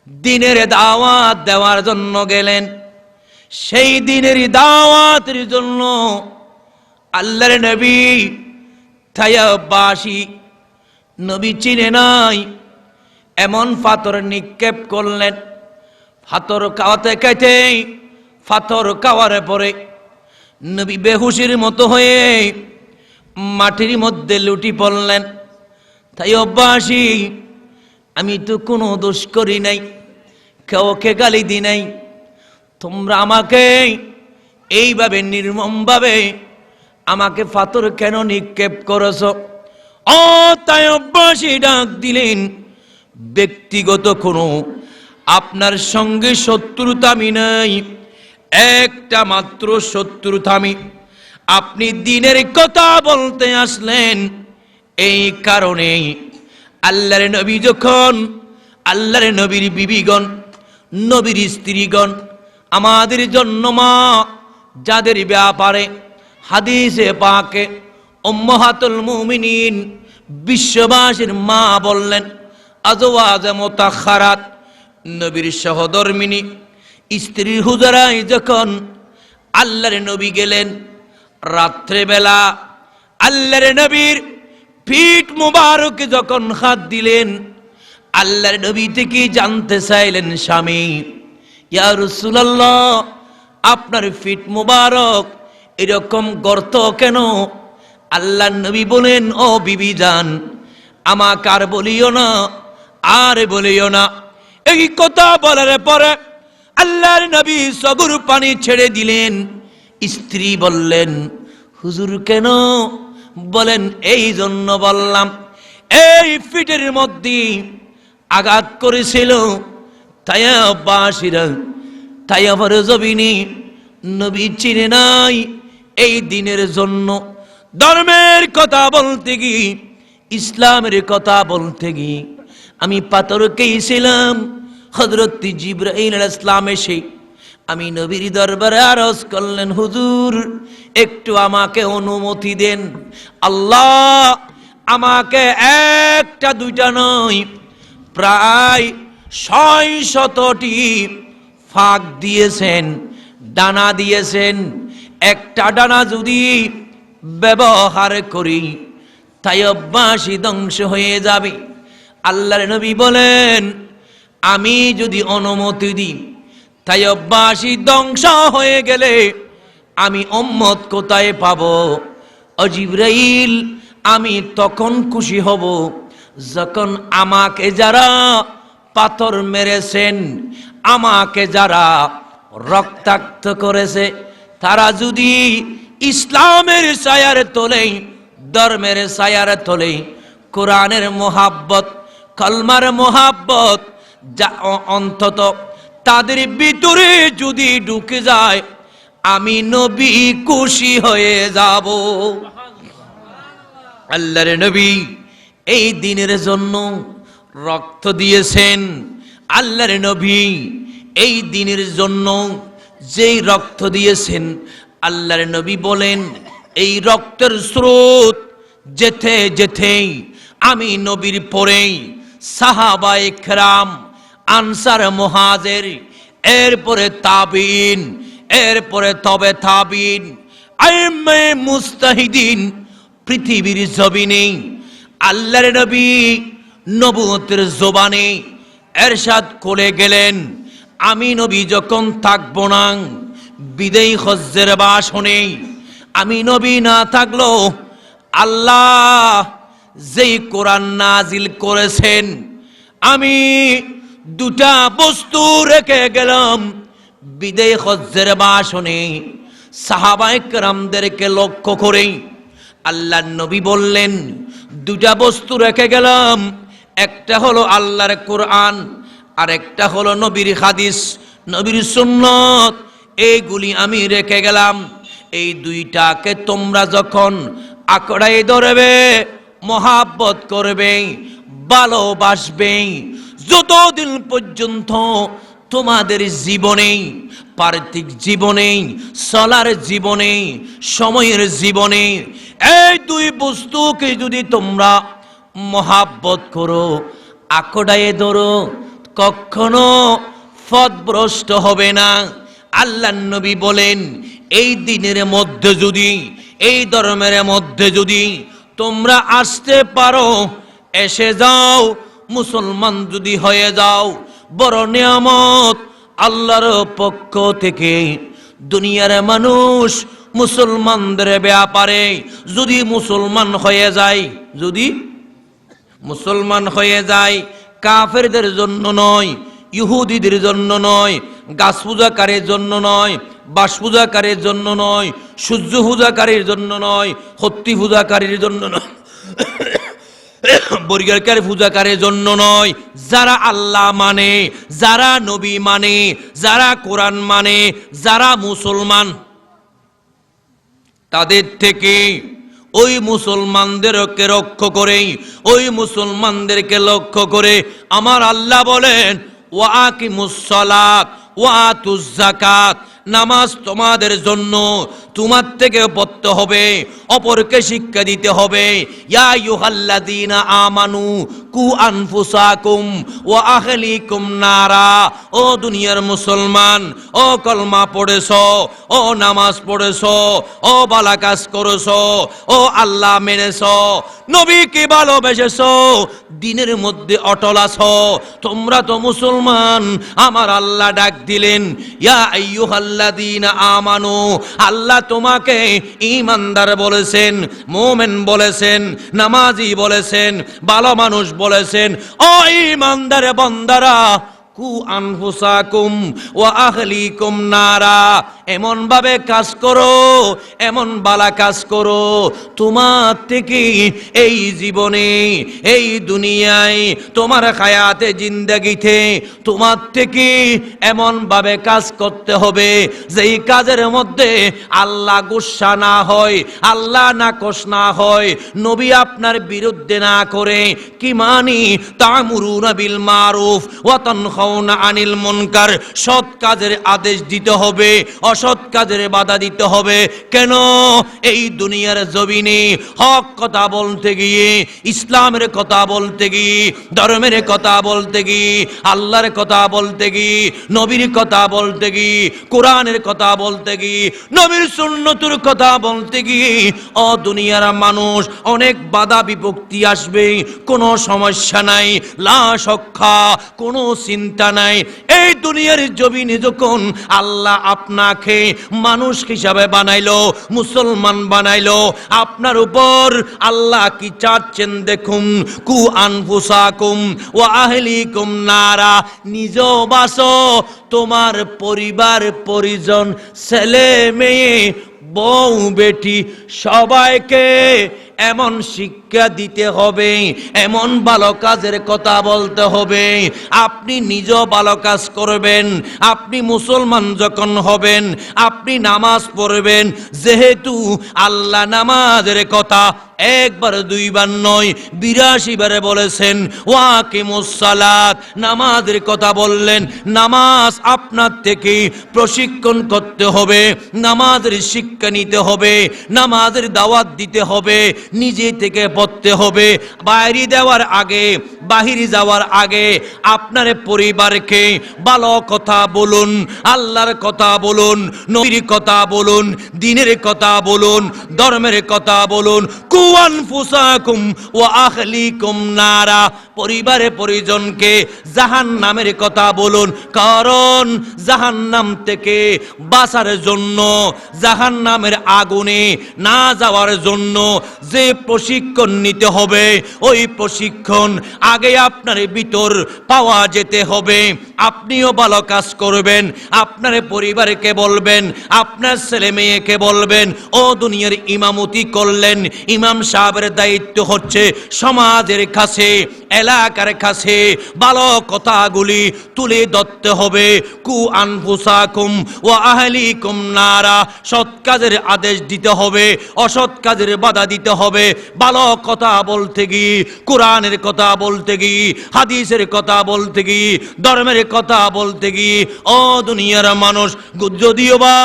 দিনের দাওয়াত দেওয়ার জন্য গেলেন। সেই দিনের দাওয়াতের জন্য আল্লাহর নবী তায়েফবাসী, নবী চিনে নাই, এমন পাথর নিক্ষেপ করলেন। পাথর খাওয়াতে খাইতে, পাথর খাওয়ার পরে নবী বেহুশির মতো হয়ে মাটির মধ্যে লুটি পড়লেন। তায়েফবাসী, আমি তো কোনো দোষ করি নাই, কাউকে গালি দি নাই, তোমরা আমাকে এইভাবে নির্মমভাবে আমাকে পাথর কেন নিক্ষেপ করেছ? ও তায়েফবাসী ডাক দিলেন, ব্যক্তিগত কোনো আপনার সঙ্গে শত্রুতা আমি নাই, একটা মাত্র শত্রুতা আমি। আপনি দ্বীনের কথা বলতে আসলেন, এই কারণে আল্লাহর নবী যখন, আল্লাহর নবীর বিবিগণ, নবীর স্ত্রীগণ, আমাদের জন্য মা, যাদের ব্যাপারে হাদিসে পাকে উম্মাহাতুল মুমিনিন, বিশ্ববাসীর মা বললেন, আজওয়াজে মুতাখারাত, নবীর সহধর্মিনী স্ত্রী হুজরায় যখন আল্লাহর নবী গেলেন, রাত্রেবেলা আল্লাহর নবীর পিঠ মুবারক যখন হাত দিলেন, আল্লাহর নবী থেকে জানতে চাইলেন স্বামী, ইয়া রাসূলুল্লাহ, আপনার পিঠ মুবারক এরকম গর্ত কেন? আল্লাহর নবী বলেন, ও বিবি জান, আমাকে আর বলিও না, আর বলিও না। এই কথা বলার পরে আল্লাহর নবী চোখের পানি ছেড়ে দিলেন। স্ত্রী বললেন, হুজুর কেন? বলেন, এই জন্য বললাম, এই ফিটের মধ্যে আঘাত করেছিল তাইবাসীরা, তাইবার জমিনে নবী চিনে নাই। এই দিনের জন্য ধর্মের কথা বলতে গিয়ে, ইসলামের কথা বলতে গিয়ে আমি পাথর খেয়েছিলাম। হযরত জিবরাইল আলাইহিস সালাম এসে আমি নবীর দরবারে আরজ করলেন, হুজুর একটু আমাকে অনুমতি দেন। আল্লাহ আমাকে একটা দুইটা নয়, প্রায় ৬০০টি ফাঁক দিয়েছেন, ডানা দিয়েছেন। একটা ডানা যদি ব্যবহার করি তাইবাসী ধ্বংস হয়ে যাবে। আল্লাহর নবী বলেন, আমি যদি অনুমতি দিই তাইবাসী ধ্বংস হয়ে গেলে আমি উম্মত কোথায় পাবো? ও জিবরাইল, আমি তখন খুশি হব যখন আমাকে যারা পাথর মেরেছেন, আমাকে যারা রক্তাক্ত করেছে, তারা যদি ইসলামের ছায়ার তলে, ধর্মের ছায়ার তলে কোরআনের মোহাব্বত, কলমার মোহাব্বত যা অন্তত তাদের ভিতরে যদি ঢুকে যায়, আমি নবী খুশি হয়ে যাব। আল্লাহর নবী এই দিনের জন্য রক্ত দিয়েছেন। আল্লাহর নবী এই দিনের জন্য যেই রক্ত দিয়েছেন, আল্লাহর নবী বলেন, এই রক্তের স্রোত যেতে যেতেই আমি নবীর পরেই সাহাবায়ে কেরাম, আনসার মুহাজির, এরপরে তাবিন, এরপরে তবে তাবিন, আইম্মে মুস্তাহিদিন পৃথিবীর জমিনে আল্লাহর নবী নবুয়তের জবানে এরশাদ করে গেলেন, আমি নবী যখন থাকবো না, বিদায়ী হজ্জের বাসনে আমি নবী না থাকলো আল্লাহ যেই কোরআন নাজিল করেছেন, আমি দুটা বস্তু রেখে গেলাম বিদায়ী হজ্জের বাসনে। সাহাবায়ে কেরামদেরকে লক্ষ্য করে আল্লাহর নবী বললেন, দুটা বস্তু রেখে গেলাম, একটা হলো আল্লাহর কোরআন, আর একটা হলো নবীর হাদিস, নবীর সুন্নত। এইগুলি আমি রেখে গেলাম। এই দুইটাকে তোমরা যখন আঁকড়াই ধরবে, মহাব্বত করবে, ভালোবাসবে, যতদিন পর্যন্ত তোমাদের জীবনে, পার্থিব জীবনে, চলার জীবনে, সময়ের জীবনে এই দুই বস্তুকে যদি তোমরা মহাব্বত করো, আঁকড়ায়ে ধরো, কখনো পথভ্রষ্ট হবে না। আল্লাহর নবী বলেন, এই দিনের মধ্যে যদি, এই ধর্মের মধ্যে যদি তোমরা আসতে পারো, এসে যাও, মুসলমান যদি হয়ে যাও, বড় নিয়ামত আল্লাহর পক্ষ থেকে। দুনিয়ার মানুষ মুসলমানদের ব্যাপারে যদি মুসলমান হয়ে যায়, যদি মুসলমান হয়ে যায়, কাফেরদের জন্য নয়, ইহুদিদের জন্য নয়, গাছ পূজাকারীর জন্য নয়, বাস পূজাকারীর জন্য নয়, সূর্য পূজাকারীর জন্য নয়, হত্তি পূজাকারীর জন্য নয়, বর্গের পূজাকারীর জন্য নয়, যারা আল্লাহ মানে, যারা নবী মানে, যারা কোরআন মানে, যারা মুসলমান, তাদের থেকে ওই মুসলমানদেরকে রক্ষা করে, ওই মুসলমানদেরকে লক্ষ্য করে আমার আল্লাহ বলেন, ওয়া আকিমুস সালাত ওয়া আতুজ যাকাত, নামাজ তোমাদের জন্য, তোমার থেকে পড়তে হবে, অপরকে শিক্ষা দিতে হবে। ইয়া আইয়ুহাল্লাযীনা আমানু কু আনফুসাকুম ওয়া আহলিকুম নারা। ও দুনিয়ার মুসলমান, ও কলমা পড়েছো, ও নামাজ পড়েছো, ও ভালো কাজ করেছো, ও আল্লাহ মেনেছো, নবীকে ভালোবেসেছো, দ্বীনের মধ্যে অটল আছো, তোমরা তো মুসলমান। আমার আল্লাহ ডাক দিলেন, ইয়া আইয়ুহাল্লাযীনা আমানু। আল্লাহ তোমাকে ঈমানদার বলেছেন, মুমিন বলেছেন, নামাজি বলেছেন, ভালো মানুষ বলেছেন। ও ঈমানদার বান্দারা, কু আনফুসাকুম ওয়া আহলিকুম নারা। এমন ভাবে কাজ করো, এমন বালা কাজ করো, তোমার থেকে এই জীবনে, এই দুনিয়ায়, তোমার হায়াতে জিন্দেগিতে তোমার থেকে এমন ভাবে কাজ করতে হবে যেই কাজের মধ্যে আল্লাহ গুসা না হয়, আল্লাহ নাকশ না হয়, নবী আপনার বিরুদ্ধে না করে। কি মানি? তা'মুরুনা বিল মারুফ ওয়া তানহাউনা আনিল মুনকার। সৎ কাজের আদেশ দিতে হবে, অসৎ কাজের বাধা দিতে হবে। কেন? এই দুনিয়ার জমিনে হক কথা বলতে গিয়ে, ইসলামের কথা বলতে গিয়ে, ধর্মের কথা বলতে গিয়ে, আল্লাহর কথা বলতে গিয়ে, নবীর কথা বলতে গিয়ে, কোরআনের কথা বলতে গিয়ে, নবীর সুন্নতের কথা বলতে গিয়ে, ও দুনিয়ার মানুষ, অনেক বাধা বিপত্তি আসবে, কোনো সমস্যা নাই, লা শক্কা, কোনো চিন্তা নাই। এই দুনিয়ার জমিনে যখন আল্লাহ আপনাকে মানুষ হিসাবে বানাইলো, মুসলমান বানাইলো, আপনার উপর আল্লাহ কি চাচ্ছেন দেখুন। কু আনফুসাকুম ওয়া আহলিকুম নারা। নিজেও বাঁচো, তোমার পরিবার পরিজন, ছেলে মেয়ে, বউ বেটি, সবাইকে এমন শিক্ষা দিতে হবে, এমন ভালো কাজের কথা বলতে হবে। আপনি নিজেও ভালো কাজ করবেন। আপনি মুসলমান যখন হবেন, আপনি নামাজ পড়বেন। যেহেতু আল্লাহ নামাজের কথা একবার দুইবার নয়, ৮২ বারে বলেছেন, ওয়াকিমুস সালাত, নামাজের কথা বললেন। নামাজ আপনার থেকে প্রশিক্ষণ করতে হবে, নামাজের শিক্ষা নিতে হবে, নামাজের দাওয়াত দিতে হবে, নিজে থেকে পড়তে হবে। বাইরে দেওয়ার আগে, বাহিরে যাওয়ার আগে আপনার পরিবারকে ভালো কথা বলুন, আল্লাহর কথা বলুন, নবীর কথা বলুন, দ্বীনের কথা বলুন, ধর্মের কথা বলুন। কু আনফুসাকুম ওয়া আহলিকুম নারা। পরিবারে পরিজনকে জাহান্নামের কথা বলুন, কারণ জাহান্নাম থেকে বাঁচার জন্য, জাহান্নামের আগুনে না যাওয়ার জন্য যে প্রশিক্ষণ নিতে হবে, ওই প্রশিক্ষণ আগে আপনার ভিতর পাওয়া যেতে হবে। আপনিও ভালো কাজ করবেন, আপনার পরিবারকে বলবেন, আপনার ছেলে মেয়েকে বলবেন। ও দুনিয়ার ইমামতি করলেন, ইমাম সাহেবের দায়িত্ব হচ্ছে সমাজের কাছে, এলাকার কাছে ভালো কথাগুলি তুলে ধরতে হবে। কু আনফুসাকুম ওয়া আহলিকুম নারা। সৎ কাজের আদেশ দিতে হবে, অসৎ কাজের বাধা দিতে হবে। ভালো কথা বলতে গিয়ে, কোরআনের কথা বলতে গিয়ে, হাদিসের কথা বলতে গিয়ে, ধর্মের কথা বলতে গিয়ে, ও দুনিয়ার মানুষ, যদিও বা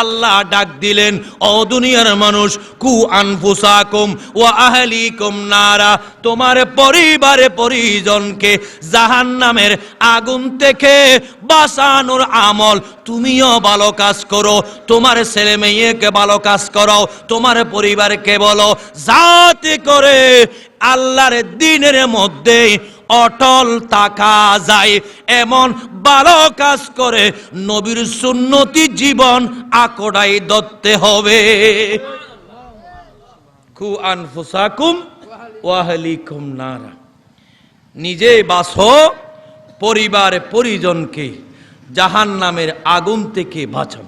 আল্লাহ ডাক দিলেন, ও দুনিয়ার মানুষ, কু আনফুসাকুম ওয়া আহলিকুম নারা। তোমার পরিবারে পরিজনকে জাহান্নামের আগুন থেকে বাঁচানোর আমল তুমিও ভালো কাজ করো, তোমার ছেলে মেয়েকে ভালো কাজ করো, তোমার পরিবারকে বলো, যাতে করে আল্লাহর দ্বীনের মধ্যে অটল থাকা যায়। এমন ভালো কাজ করে নবীর সুন্নতি জীবন আকড়াই ধরতে হবে। কু আনফুসাকুম ওয়া আহলিকুম নারা। নিজে বাঁচো, পরিবার পরিজনকে জাহান্নামের আগুন থেকে বাঁচান।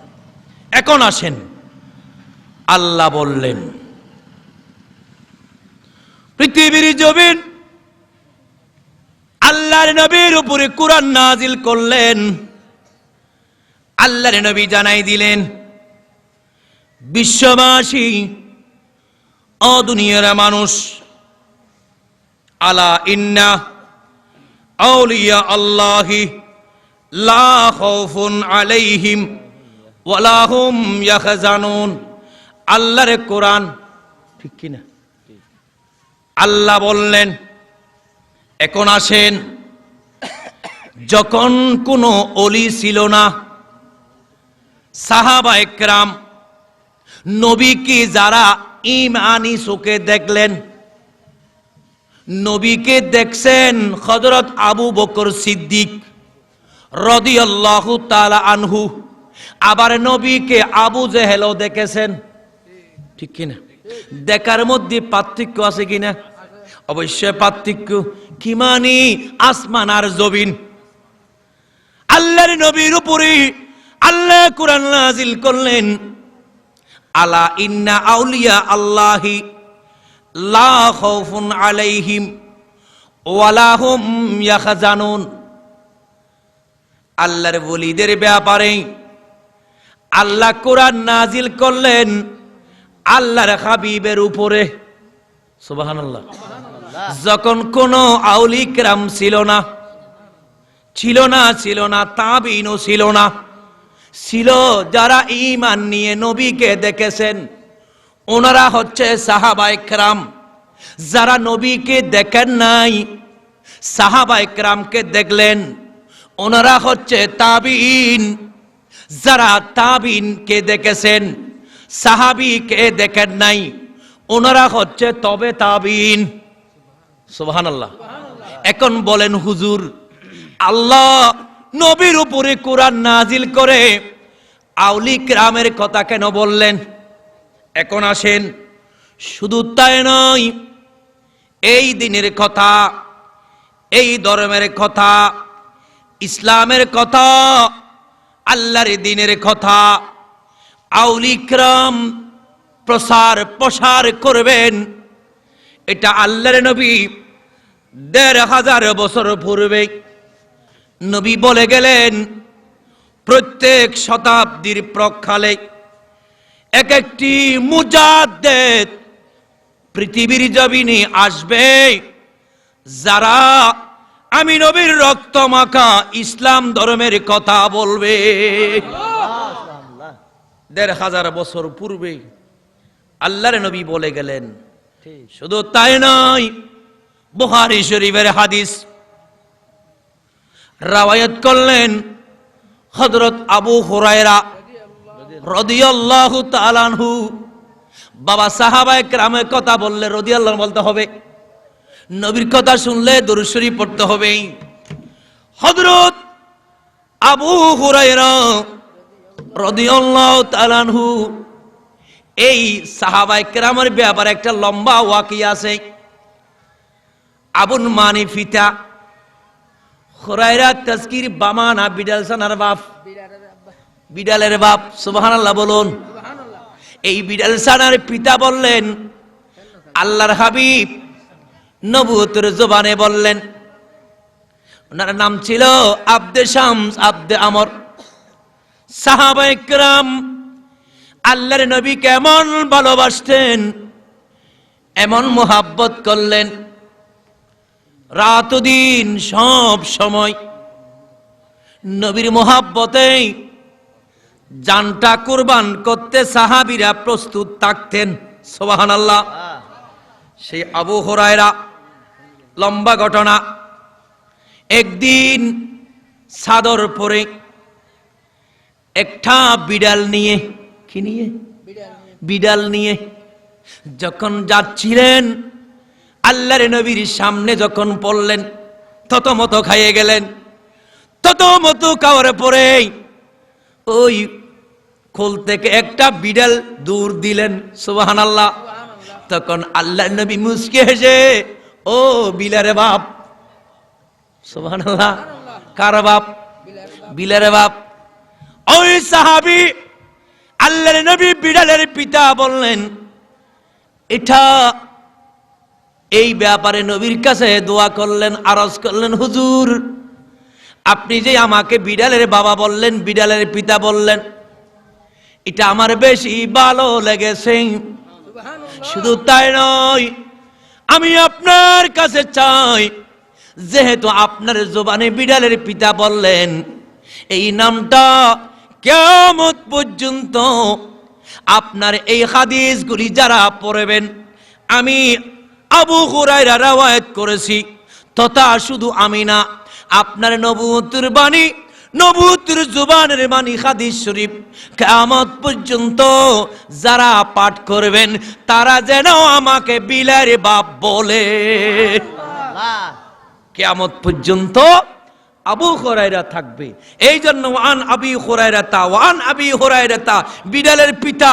এখন আসেন, আল্লাহ বললেন, পৃথিবীর জমিন আল্লাহর নবীর উপরে কুরআন নাজিল করলেন। আল্লাহর নবী জানাই দিলেন, বিশ্ববাসী, ও দুনিয়ার মানুষ, আলা ইন্না আউলিয়া আল্লাহি লা খাউফুন আলাইহিম ওয়ালা হুম ইয়াহজানুন। আল্লাহর কোরআন, ঠিক কি না? আল্লাহ বললেন, এখন আসেন, যখন কোনো অলি ছিল না, সাহাবায়ে কেরাম নবীকে যারা ঈমানি চোখে দেখলেন, নবীকে দেখছেন হযরত আবু বকর সিদ্দিক রাদিয়াল্লাহু তাআলা আনহু, আবার নবীকে আবু জেহেলও দেখেছেন, ঠিক কিনা? দেখার মধ্যে পার্থক্য আছে কিনা? অবশ্যই পার্থক্য। কি মানি? আসমান আর জমিন। আল্লাহর নবীর উপরে আল্লাহ কোরআন নাজিল করলেন, আলা ইন্না আউলিয়া আল্লাহি লা খাউফুন আলাইহিম ওয়ালা হুম ইয়াহজানুন। আল্লাহর ওলিদের ব্যাপারে আল্লাহ কোরআন নাজিল করলেন আল্লাহর হাবিবের উপরে। সুবহানাল্লাহ। যখন কোনো আউলি কেরাম ছিল না, তাবিনও ছিল না, ছিল যারা ঈমান নিয়ে নবীকে দেখেছেন, ওনারা হচ্ছে সাহাবায়ে কেরাম। যারা নবীকে দেখেন নাই, সাহাবায়ে কেরামকে দেখলেন, ওনারা হচ্ছে তাবিন। যারা তাবিনকে দেখেছেন, সাহাবীকে দেখেন নাই, ওনারা হচ্ছে তবে তাবিন। সুবহানাল্লাহ। এখন বলেন হুজুর, আল্লাহ নবীর উপরে কোরআন নাজিল করে আউলি কেরামের কথা কেন বললেন? এখন আসেন, শুধু তাই নয়, এই দিনের কথা, এই ধর্মের কথা, ইসলামের কথা, আল্লাহর দ্বীনের কথা আউলি কেরাম প্রসার করবেন। এটা আল্লাহর নবী ১৫০০ বছর পূর্বে নবী বলে গেলেন, প্রত্যেক শতাব্দীর প্রক্ষালে এক একটি মুজাদ্দেদ পৃথিবীর জমিনে আসবে, যারা আমি নবীর রক্ত মাখা ইসলাম ধর্মের কথা বলবে। ১৫০০ বছর পূর্বে আল্লাহর নবী বলে গেলেন। শুধু তাই নয়, বুখারী শরীফের হাদিস রাওয়ায়াত করলেন হযরত আবু হুরায়রা রাদিয়াল্লাহু তাআলা আনহু। বাবা, সাহাবায়ে কেরামের কথা বললে রাদিয়াল্লাহু বলতে হবে, নবীর কথা শুনলে দরুদ শরীফ পড়তে হবে। হযরত আবু হুরায়রা রাদিয়াল্লাহু তাআলা আনহু, এই সাহাবায়ে কেরামের ব্যাপারে একটা লম্বা ওয়াকিয়া আছে। আবুন মানি ফিতা, হুরায়রা তাজকির বামানা, বিড়াল সানার বাপ, বিড়ালের বাপ। সুবহানাল্লাহ বলুন। এই বিড়াল সানার পিতা বললেন, আল্লাহর হাবিব নবুয়তের জবানে বললেন, ওনার নাম ছিল আব্দে শামস আব্দে আমর। সাহাবায়ে কেরাম আল্লাহর নবী কেমন ভালোবাসতেন, এমন মোহাব্বত করলেন, রাত দিন সব সময় নবীর মোহাব্বতে জানটা কুরবান করতে সাহাবীরা প্রস্তুত থাকতেন। সুবহানাল্লাহ। সেই আবু হুরায়রা, লম্বা ঘটনা, একদিন চাদর পরে একটা বিড়াল নিয়ে, কি নিয়ে? বিড়াল নিয়ে যখন যাচ্ছিলেন, আল্লাহর নবীর সামনে যখন পড়লেন, ততমত খাইয়ে গেলেন। ততমত খাওয়ার পরে ওই কোল থেকে একটা বিড়াল দূর দিলেন। সুবহানাল্লাহ। তখন আল্লাহর নবী মুস্কি হেসে, ও বিলারে বাপ। সুবহানাল্লাহ। কার বাপ? বিলারে বাপ। ওই সাহাবী আল্লাহর নবী বিড়ালের পিতা বললেন, এটা এই ব্যাপারে নবীর কাছে দোয়া করলেন, আরজ করলেন, হুজুর আপনি যে আমাকে বিড়ালের বাবা বললেন, বিড়ালের পিতা বললেন, এটা আমার বেশি ভালো লেগেছে। শুধু তাই নয়, আমি আপনার কাছে চাই, যেহেতু আপনার জবানে বিড়ালের পিতা বললেন, এই নামটা কিয়ামত পর্যন্ত আপনার এই হাদিসগুলি যারা পড়বেন, আমি আবু হুরায়রা রওয়ায়াত করেছি, তথা শুধু আমি না, আপনার নবুয়তের বাণী, নবুয়তের জুবানের বাণী হাদিস শরীফ কিয়ামত পর্যন্ত যারা পাঠ করবেন তারা যেন আমাকে বিলারে বাপ বলে। কিয়ামত পর্যন্ত আবু হুরায়রা থাকবে। এই জন্য ওয়ান আবি হুরায়রা বিড়ালের পিতা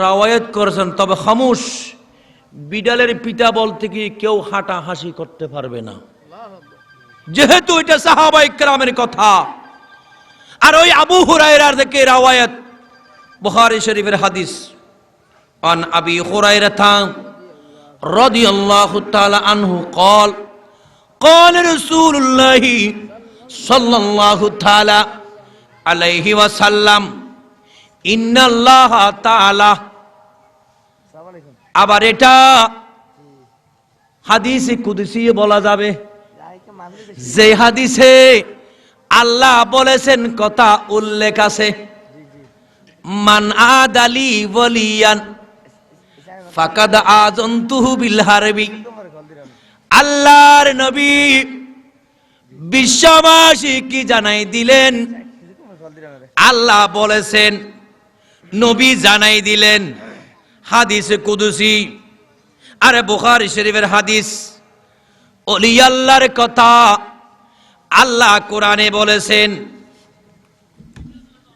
রাওয়ায়াত করেছেন। তবে খামুশ, বিড়ালের পিতা বলতে কি কেউ হাঁটা হাসি করতে পারবে না, যেহেতু এটা সাহাবায়ে কেরামের কথা। আর ওই আবু হুরায়রার থেকে রাওয়ায়াত, বুখারী শরীফের হাদিস, আন আবি হুরায়রা রাদিয়াল্লাহু তাআলা আনহু قال قال رسول الله صلى الله تعالى عليه وسلم ان الله تعالى। আবার এটা হাদিসে কুদসি বলা যাবে, যে হাদিসে আল্লাহ বলেছেন কথা উল্লেখ আছে, মান আদালি ওয়ালিয়ান ফাকাদ আযানতুহু বিল হারবি। আল্লাহর নবী বিশ্ববাসী কি জানাই দিলেন? আল্লাহ বলেছেন, নবী জানাই দিলেন। হাদিসে কুদসি। আরে বুখারী শরীফের হাদিস, ওলি আল্লাহর কথা। আল্লাহ কোরআনে বলেছেন,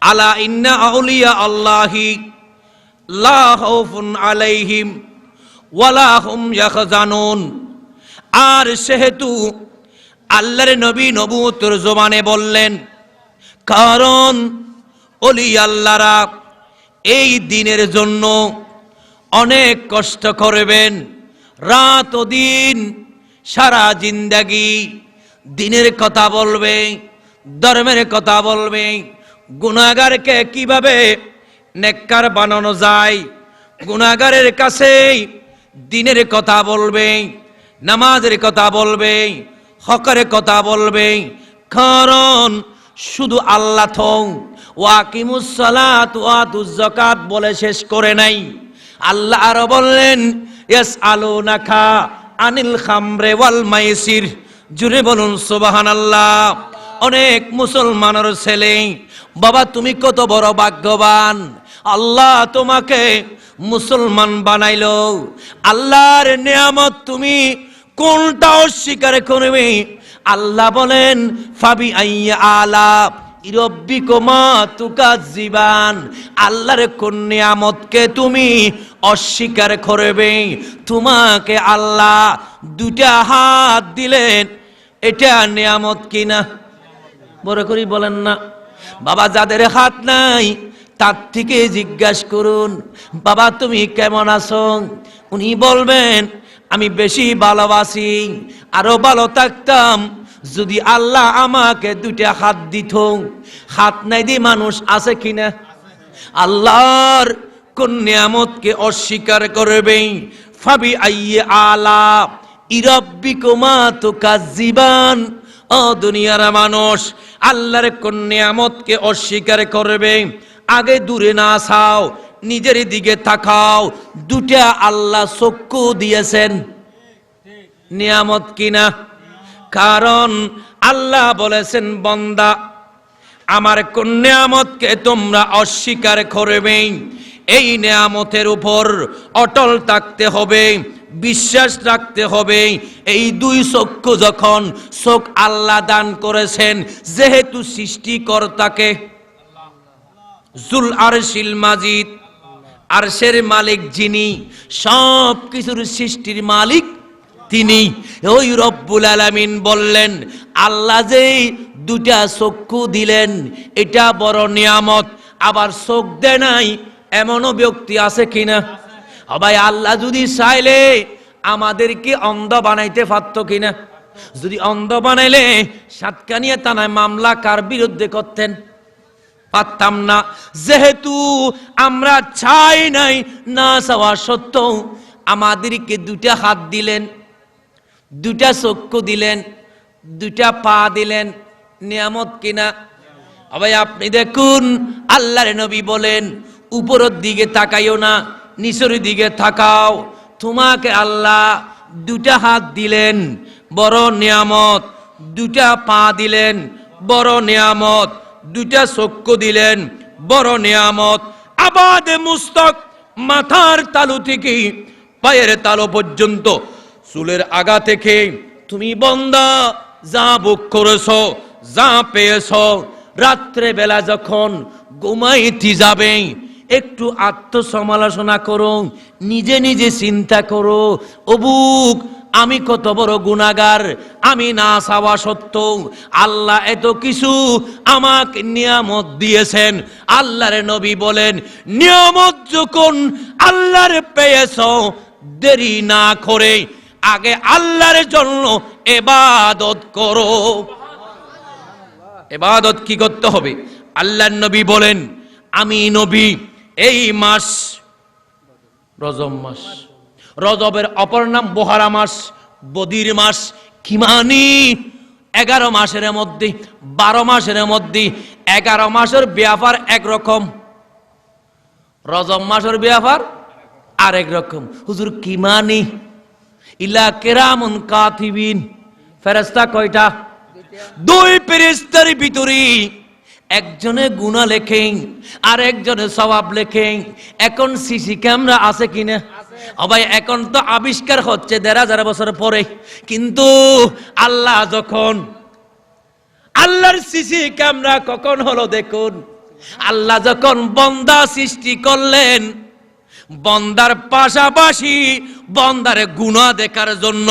আলা ইন্না আউলিয়া আল্লাহি লা খাউফুন আলাইহিম ওয়ালা হুম ইয়াহজানুন। আর সেহেতু আল্লাহর নবী নবুয়তের জবানে বললেন, কারণ ওলি আল্লাহরা এই দিনের জন্য অনেক কষ্ট করবেন, রাত ও দিন, সারা জিন্দেগি দিনের কথা বলবে, ধর্মের কথা বলবে, গুনাহগারকে কিভাবে নেককার বানানো যায়, গুনাহগারের কাছে দিনের কথা বলবে, নামাজের কথা বলবে, হকের কথা বলবে। কারণ শুধু আল্লাহ তো ওয়াকিমুস সালাত ওয়া আতুজ যাকাত বলে শেষ করে নাই। আল্লাহ আরো বললেন, ইয়াসআলুনাকা আনিল খামরে ওয়াল মাইসির। জুড়ে বলুন সুবহানাল্লাহ। অনেক মুসলমানের ছেলে, বাবা তুমি কত বড় ভাগ্যবান, আল্লাহ তোমাকে মুসলমান বানাইলো। আল্লাহর নিয়ামত তুমি কোনটা অস্বীকার করবে? আল্লাহ বলেন, ফাবি আইয়া আলা রব্বিকুমা তুকাজ্জিবান। আল্লাহর কোন নিয়ামতকে তুমি অস্বীকার করবে? তোমাকে আল্লাহ দুটা হাত দিলেন, এটা নিয়ামত কিনা? বড় করে বলেন না। বাবা যাদের হাত নাই তার থেকে জিজ্ঞাসা করুন, বাবা তুমি কেমন আছো? উনি বলবেন, আমি বেশি ভালোবাসি, আরো ভালো থাকতাম যদি আল্লাহ আমাকে দুইটা হাত দিত। হাত নাই দিয়ে মানুষ আছে কিনা? আল্লাহর কোন নিয়ামতকে অস্বীকার করবে? ফাবি আইয়ে আলা ইরাব্বিকুমা তুকাজ্জিবান। ও দুনিয়ার মানুষ, আল্লাহর কোন নিয়ামতকে অস্বীকার করবে? আগে দূরে না চাও, নিজের দিকে তাকাও। দুটা আল্লাহ চক্ষু দিয়েছেন, নিয়ামত কিনা? কারণ আল্লাহ বলেছেন, বান্দা আমার কোন নিয়ামতকে তোমরা অস্বীকার করবে? এই নিয়ামতের উপর অটল থাকতে হবে, বিশ্বাস রাখতে হবে। এই দুই চক্ষু যখন চোখ আল্লাহ দান করেছেন, যেহেতু সৃষ্টিকর্তাকে জুল আরশিল মাজিদ, আরশের মালিক যিনি, সব কিছুর সৃষ্টির মালিক তিনি, ওই রব্বুল আলামিন বললেন, আল্লাহ যে দুটা চক্ষু দিলেন এটা বড় নিয়ামত। আবার চোখ দেয় নাই এমনও ব্যক্তি আছে কিনা? ভাই আল্লাহ যদি চাইলে আমাদেরকে অন্ধ বানাইতে পারতো কিনা? যদি অন্ধ বানাইলে সাতকানিয়া থানায় মামলা কার বিরুদ্ধে করতেন? পারতাম না। যেহেতু আমরা চাই নাই, না চাওয়া সত্ত্বেও আমাদেরকে দুটা হাত দিলেন, দুটা চক্ষু দিলেন, দুটা পা দিলেন, নিয়ামত কিনা? ভাই আপনি দেখুন, আল্লাহর নবী বলেন, উপরের দিকে তাকাইও না, নিচের দিকে তাকাও। তোমাকে আল্লাহ দুটা হাত দিলেন, বড় নিয়ামত। দুটা পা দিলেন, বড় নিয়ামত। দুটা চক্ষু দিলেন, বড় নিয়ামত। আবাদ মুস্তক, মাথার তালু থেকে পায়ের তালু পর্যন্ত, চুলের আগা থেকে তুমি বান্দা যা ভোগ করেছো, যা পেয়েছো, রাত্রে বেলা যখন ঘুমাইতে যাবে একটু আত্মসমালোচনা করো, নিজে নিজে চিন্তা করো, ও বুক আমি কত বড় গুনাহগার, আমি না চাওয়া সত্ত্বেও আল্লাহ এত কিছু আমাকে নিয়ামত দিয়েছেন। আল্লাহর নবী বলেন, নিয়ামত যখন আল্লাহর পেয়েছো, দেরি না করে আগে আল্লাহর জন্য ইবাদত করো। ইবাদত কি করতে হবে? আল্লাহর নবী বলেন, আমি নবী এই মাস রজব মাস, রজবের অপর নাম বহারা মাস, বদির মাস, কি মানি 11 মাসের মধ্যে 12 মাসের মধ্যে 11 মাসের ব্যাপার একরকম, রজব মাসের ব্যাপার আরেক রকম। হুজুর কি মানি? ইলা কিরামুন কাতিবিন, ফেরেশতা কয়টা? 2 ফেরেশতার ভিতরে একজনে গুনাহ লেখেন আর একজনে সওয়াব লেখেন। এখন সিসি ক্যামেরা আছে কিনা? ভাই এখন তো আবিষ্কার হচ্ছে 1500 বছর পরে, কিন্তু আল্লাহ যখন, আল্লাহর সিসি ক্যামেরা কখন হলো দেখুন। আল্লাহ যখন বান্দা সৃষ্টি করলেন, বান্দার পাশাপাশি বান্দারে গুনাহ দেখার জন্য,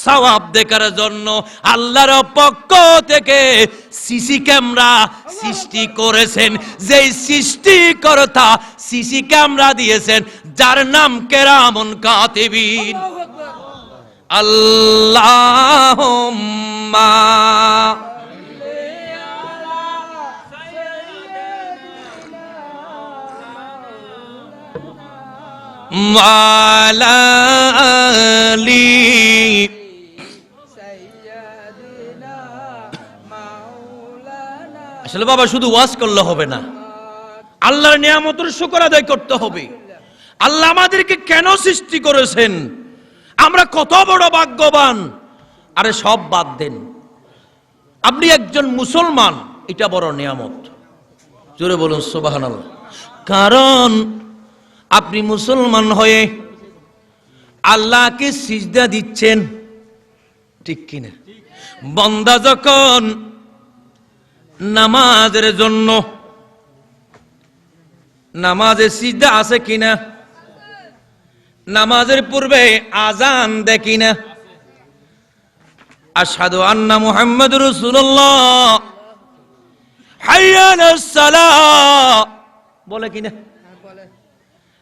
সওয়াব দেখার জন্য আল্লাহর পক্ষ থেকে সিসি ক্যামেরা সৃষ্টি করেছেন। যেই সৃষ্টিকর্তা সিসি ক্যামেরা দিয়েছেন, যার নাম কিরামুন কাতিবিন। আল্লাহুম্মা ওয়ালা আলি। আসলে বাবা শুধু ওয়াজ করলে হবে না, আল্লাহর নিয়ামতের শুকর আদায় করতে হবে। আল্লাহ আমাদেরকে কেন সৃষ্টি করেছেন, আমরা কত বড় ভাগ্যবান। আরে সব বাদ দেন, আপনি একজন মুসলমান, এটা বড় নিয়ামত। জোরে বলুন সুবহানাল্লাহ। কারণ আপনি মুসলমান হয়ে আল্লাহকে সিজদা দিচ্ছেন, ঠিক কিনা? বান্দা যখন নামাজের জন্য, নামাজে সিজদা আছে কিনা? নামাজের পূর্বে আজান দেয় কিনা? আশহাদু আন্না মুহাম্মাদুর রাসূলুল্লাহ, হাইয়া আলাস সালাহ বলে কিনা?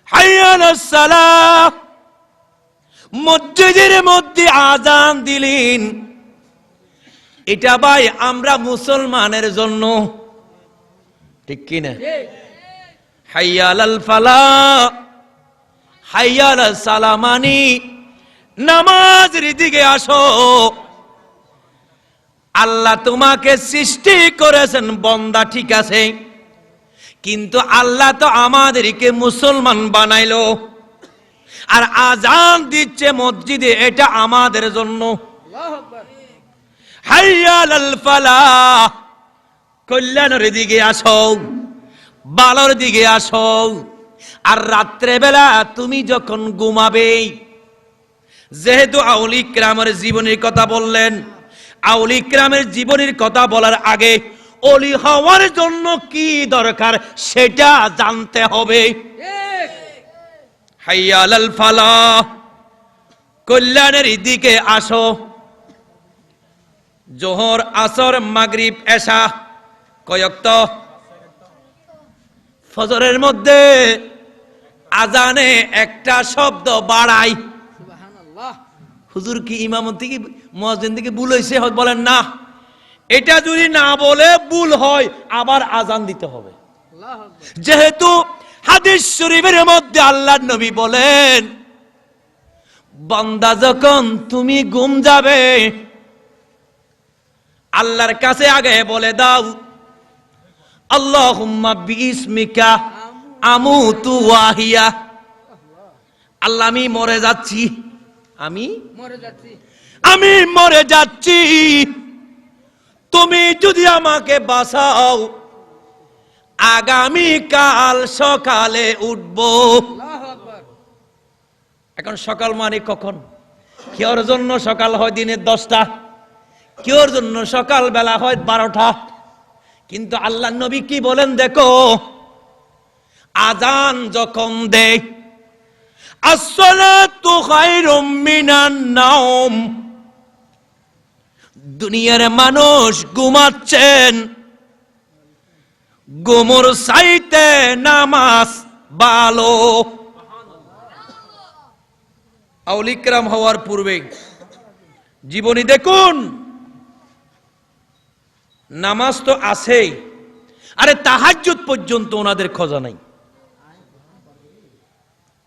হাইয়া আলাস সালাহ। মসজিদের মধ্যে আজান দিলেন, এটা ভাই আমরা মুসলমানের জন্য, ঠিক কিনা? হাইয়া আলাল ফালাহ, হাইয়া আলাস সালামানি, নামাজের দিকে আসো। আল্লাহ তোমাকে সৃষ্টি করেছেন বান্দা, ঠিক আছে, কিন্তু আল্লাহ তো আমাদেরকে মুসলমান বানাইলো, আর আজান দিচ্ছে মসজিদে, এটা আমাদের জন্য। হাইয়া আলাল ফালাহ, কল্যাণের দিকে আসো, ভালোর দিকে আসো। আর রাত্রে বেলা তুমি যখন ঘুমাবে, যেহেতু আউলি কিরামের জীবনের কথা বললেন, আউলি কিরামের জীবনের কথা বলার আগে ওলি হওয়ার জন্য কি দরকার সেটা জানতে হবে। হাইয়া আলাল ফালাহ, কল্যাণের দিকে আসো। জোহর, আসর, মাগরিব, এশা কয় ওয়াক্ত? ফজরের মধ্যে আজানে একটা শব্দ বাড়াই। সুবহানাল্লাহ। হুজুর কি ইমামতি কি মুয়াজ্জিন থেকে ভুল হইছে? বলেন না, এটা যদি না বলে ভুল হয় আবার আজান দিতে হবে। যেহেতু হাদিস শরীফের মধ্যে আল্লাহর নবী বলেন, বান্দা যখন তুমি ঘুম যাবে, আল্লাহর কাছে আগে বলে দাও, আল্লাহুম্মা বিইসমিকা আমুতু ওয়াহিয়া। আল্লাহ আমি মরে যাচ্ছি, আমি মরে যাচ্ছি। আমি মরে যাচ্ছি, তুমি যদি আমাকে বাঁচাও আগামী কাল সকালে উঠব। এখন সকাল মানে কখন? কেউর জন্য সকাল হয় দিনের 10টা, কেউর জন্য সকাল বেলা হয় 12টা। কিন্তু আল্লাহ নবী কি বলেন দেখো, আজান যখন দেয়, আসসালাতু খায়রুম মিনান নাওম, দুনিয়ার মানুষ ঘুমাচ্ছেন, ঘুমোর চাইতে নামাজ ভালো। আউলিয়া কেরাম হওয়ার পূর্বে জীবনী দেখুন, নামাজ তো আছেই, আরে তাহাজ্জুদ পর্যন্ত ওনাদের খোঁজা নাই।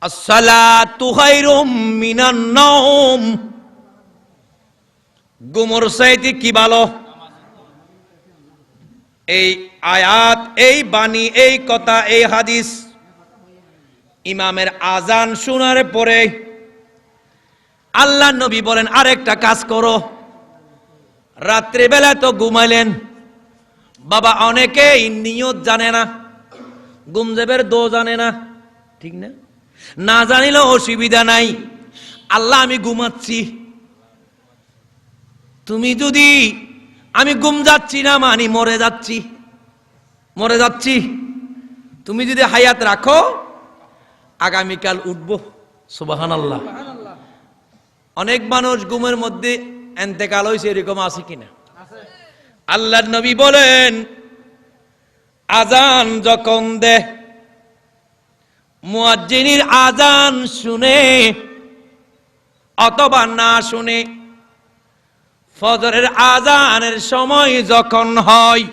আসসালাতু খায়রুম মিনান নাওম, ঘুমোর চাইতে কি ভালো? এই আয়াত, এই বাণী, এই কথা, এই হাদিস ইমামের আজান শোনার পরে আল্লাহ নবী বলেন আরেকটা কাজ করো। রাত্রিবেলা তো ঘুমাইলেন, বাবা অনেকেই নিয়ত জানে না, ঘুম যাবের দো জানে না, ঠিক না? না জানিলেও অসুবিধা নাই, আল্লাহ আমি ঘুমাচ্ছি। তুমি যদি আমি ঘুম যাচ্ছি না মানে মরে যাচ্ছি, মরে যাচ্ছি, তুমি যদি হায়াত রাখো আগামীকাল উঠবো। সুবহানাল্লাহ। অনেক মানুষ ঘুমের মধ্যে ইন্তেকাল হয়েছে, এরকম আছে কিনা? আল্লাহর নবী বলেন আজান যখন দেয়, মুয়াজ্জিনের আজান শুনে অথবা না শুনে, ফজরের আজানের সময় যখন হয়,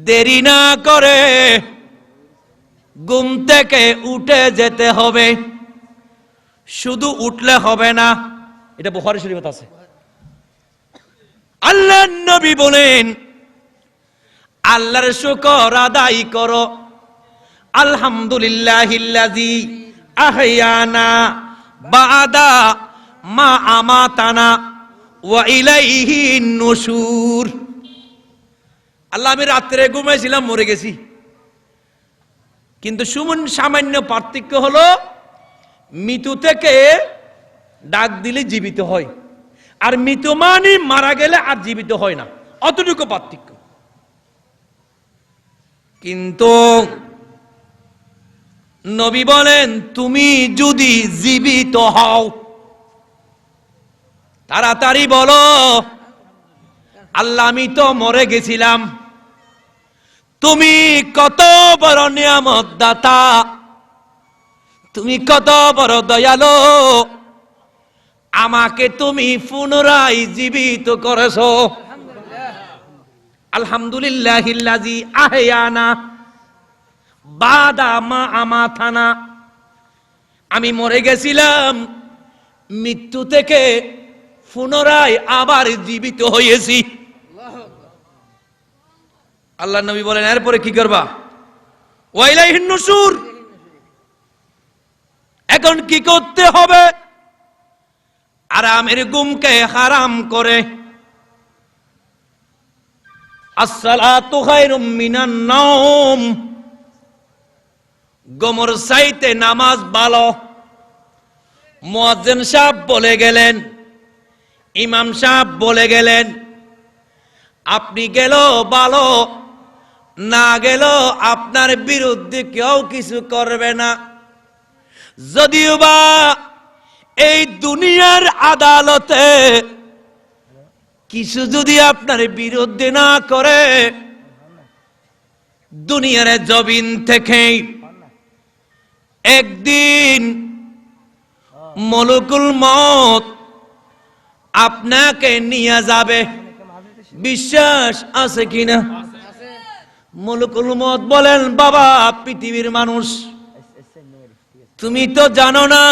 দেরি না করে ঘুম থেকে উঠে যেতে হবে। শুধু উঠলে হবে না, এটা বুখারী শরীফে আছে। আল্লাহর নবী বলেন আল্লাহর শুকর আদায় করো, আলহামদুলিল্লাহিল্লাযী আহইয়ানা বাদা মা আমাতানা ওয়া ইলাইহিন নুশুর। আল্লাহ আমি রাত্রে ঘুমাইছিলাম, মরে গেছি, কিন্তু সামান্য পার্থক্য হলো মৃত্যু থেকে ডাক দিলে জীবিত হয়, আর মৃত্যু মানে মারা গেলে আর জীবিত হয় না, অতটুকু পার্থক্য। কিন্তু নবী বলেন তুমি যদি জীবিত হও তাড়াতাড়ি বলো আল্লাহ আমি তো মরে গেছিলাম, তুমি কত বড় নিয়ামত দাতা, তুমি কত বড় দয়ালু, আমাকে তুমি পুনরায় জীবিত করেছো। আলহামদুলিল্লাহিল্লাযী আহইয়ানা বাদা মা আমাতানা, আমি মরে গেছিলাম, মৃত্যু থেকে পুনরায় আবার জীবিত হয়েছি। আল্লাহ নবী বলেন এরপরে কি করবা? ওয়া ইলাইহিন নুশুর, এখন কি করতে হবে? আরামের ঘুমকে হারাম করে আসসালাতু খায়রুম মিনান নাওম, ঘুমের চাইতে নামাজ ভালো। মুয়াজ্জিন সাহেব বলে গেলেন, ইমাম সাহেব বলে গেলেন, আপনি গেল ভালো, না গেল আপনার বিরুদ্ধে কেউ কিছু করবে না। যদিও বা এই দুনিয়ার আদালতে কিছু যদি আপনার বিরুদ্ধে না করে, দুনিয়ার জমিন থেকে একদিন মলকুল মউত আপনাকে নিয়ে যাবে। বিশ্বাস আছে কিনা? মলকুল মউত বলেন বাবা পৃথিবীর মানুষ, তুমি তো জানো না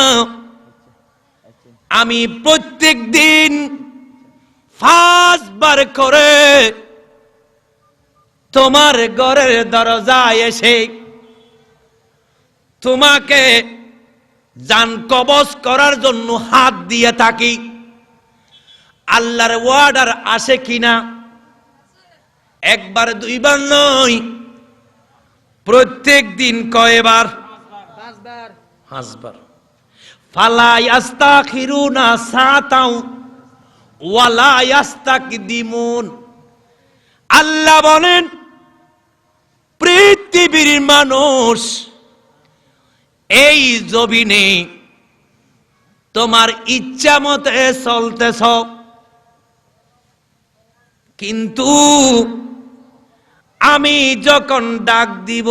আমি প্রত্যেক দিন 5 বার করে তোমার ঘরের দরজায় এসে তোমাকে জান কবজ করার জন্য হাত দিয়ে থাকি। আল্লাহর ওয়ার্ডার আসে কিনা? একবার দুইবার নয়, প্রত্যেক দিন কয়বার? 5 বার। ফালা ইয়াস্তাখিরুনা সাতাও ওয়ালা ইয়াস্তাকদিমুন। আল্লাহ বলেন, পৃথিবীর মানুষ এই জমিনে তোমার ইচ্ছা মতে চলতেছ, কিন্তু আমি যখন ডাক দিব,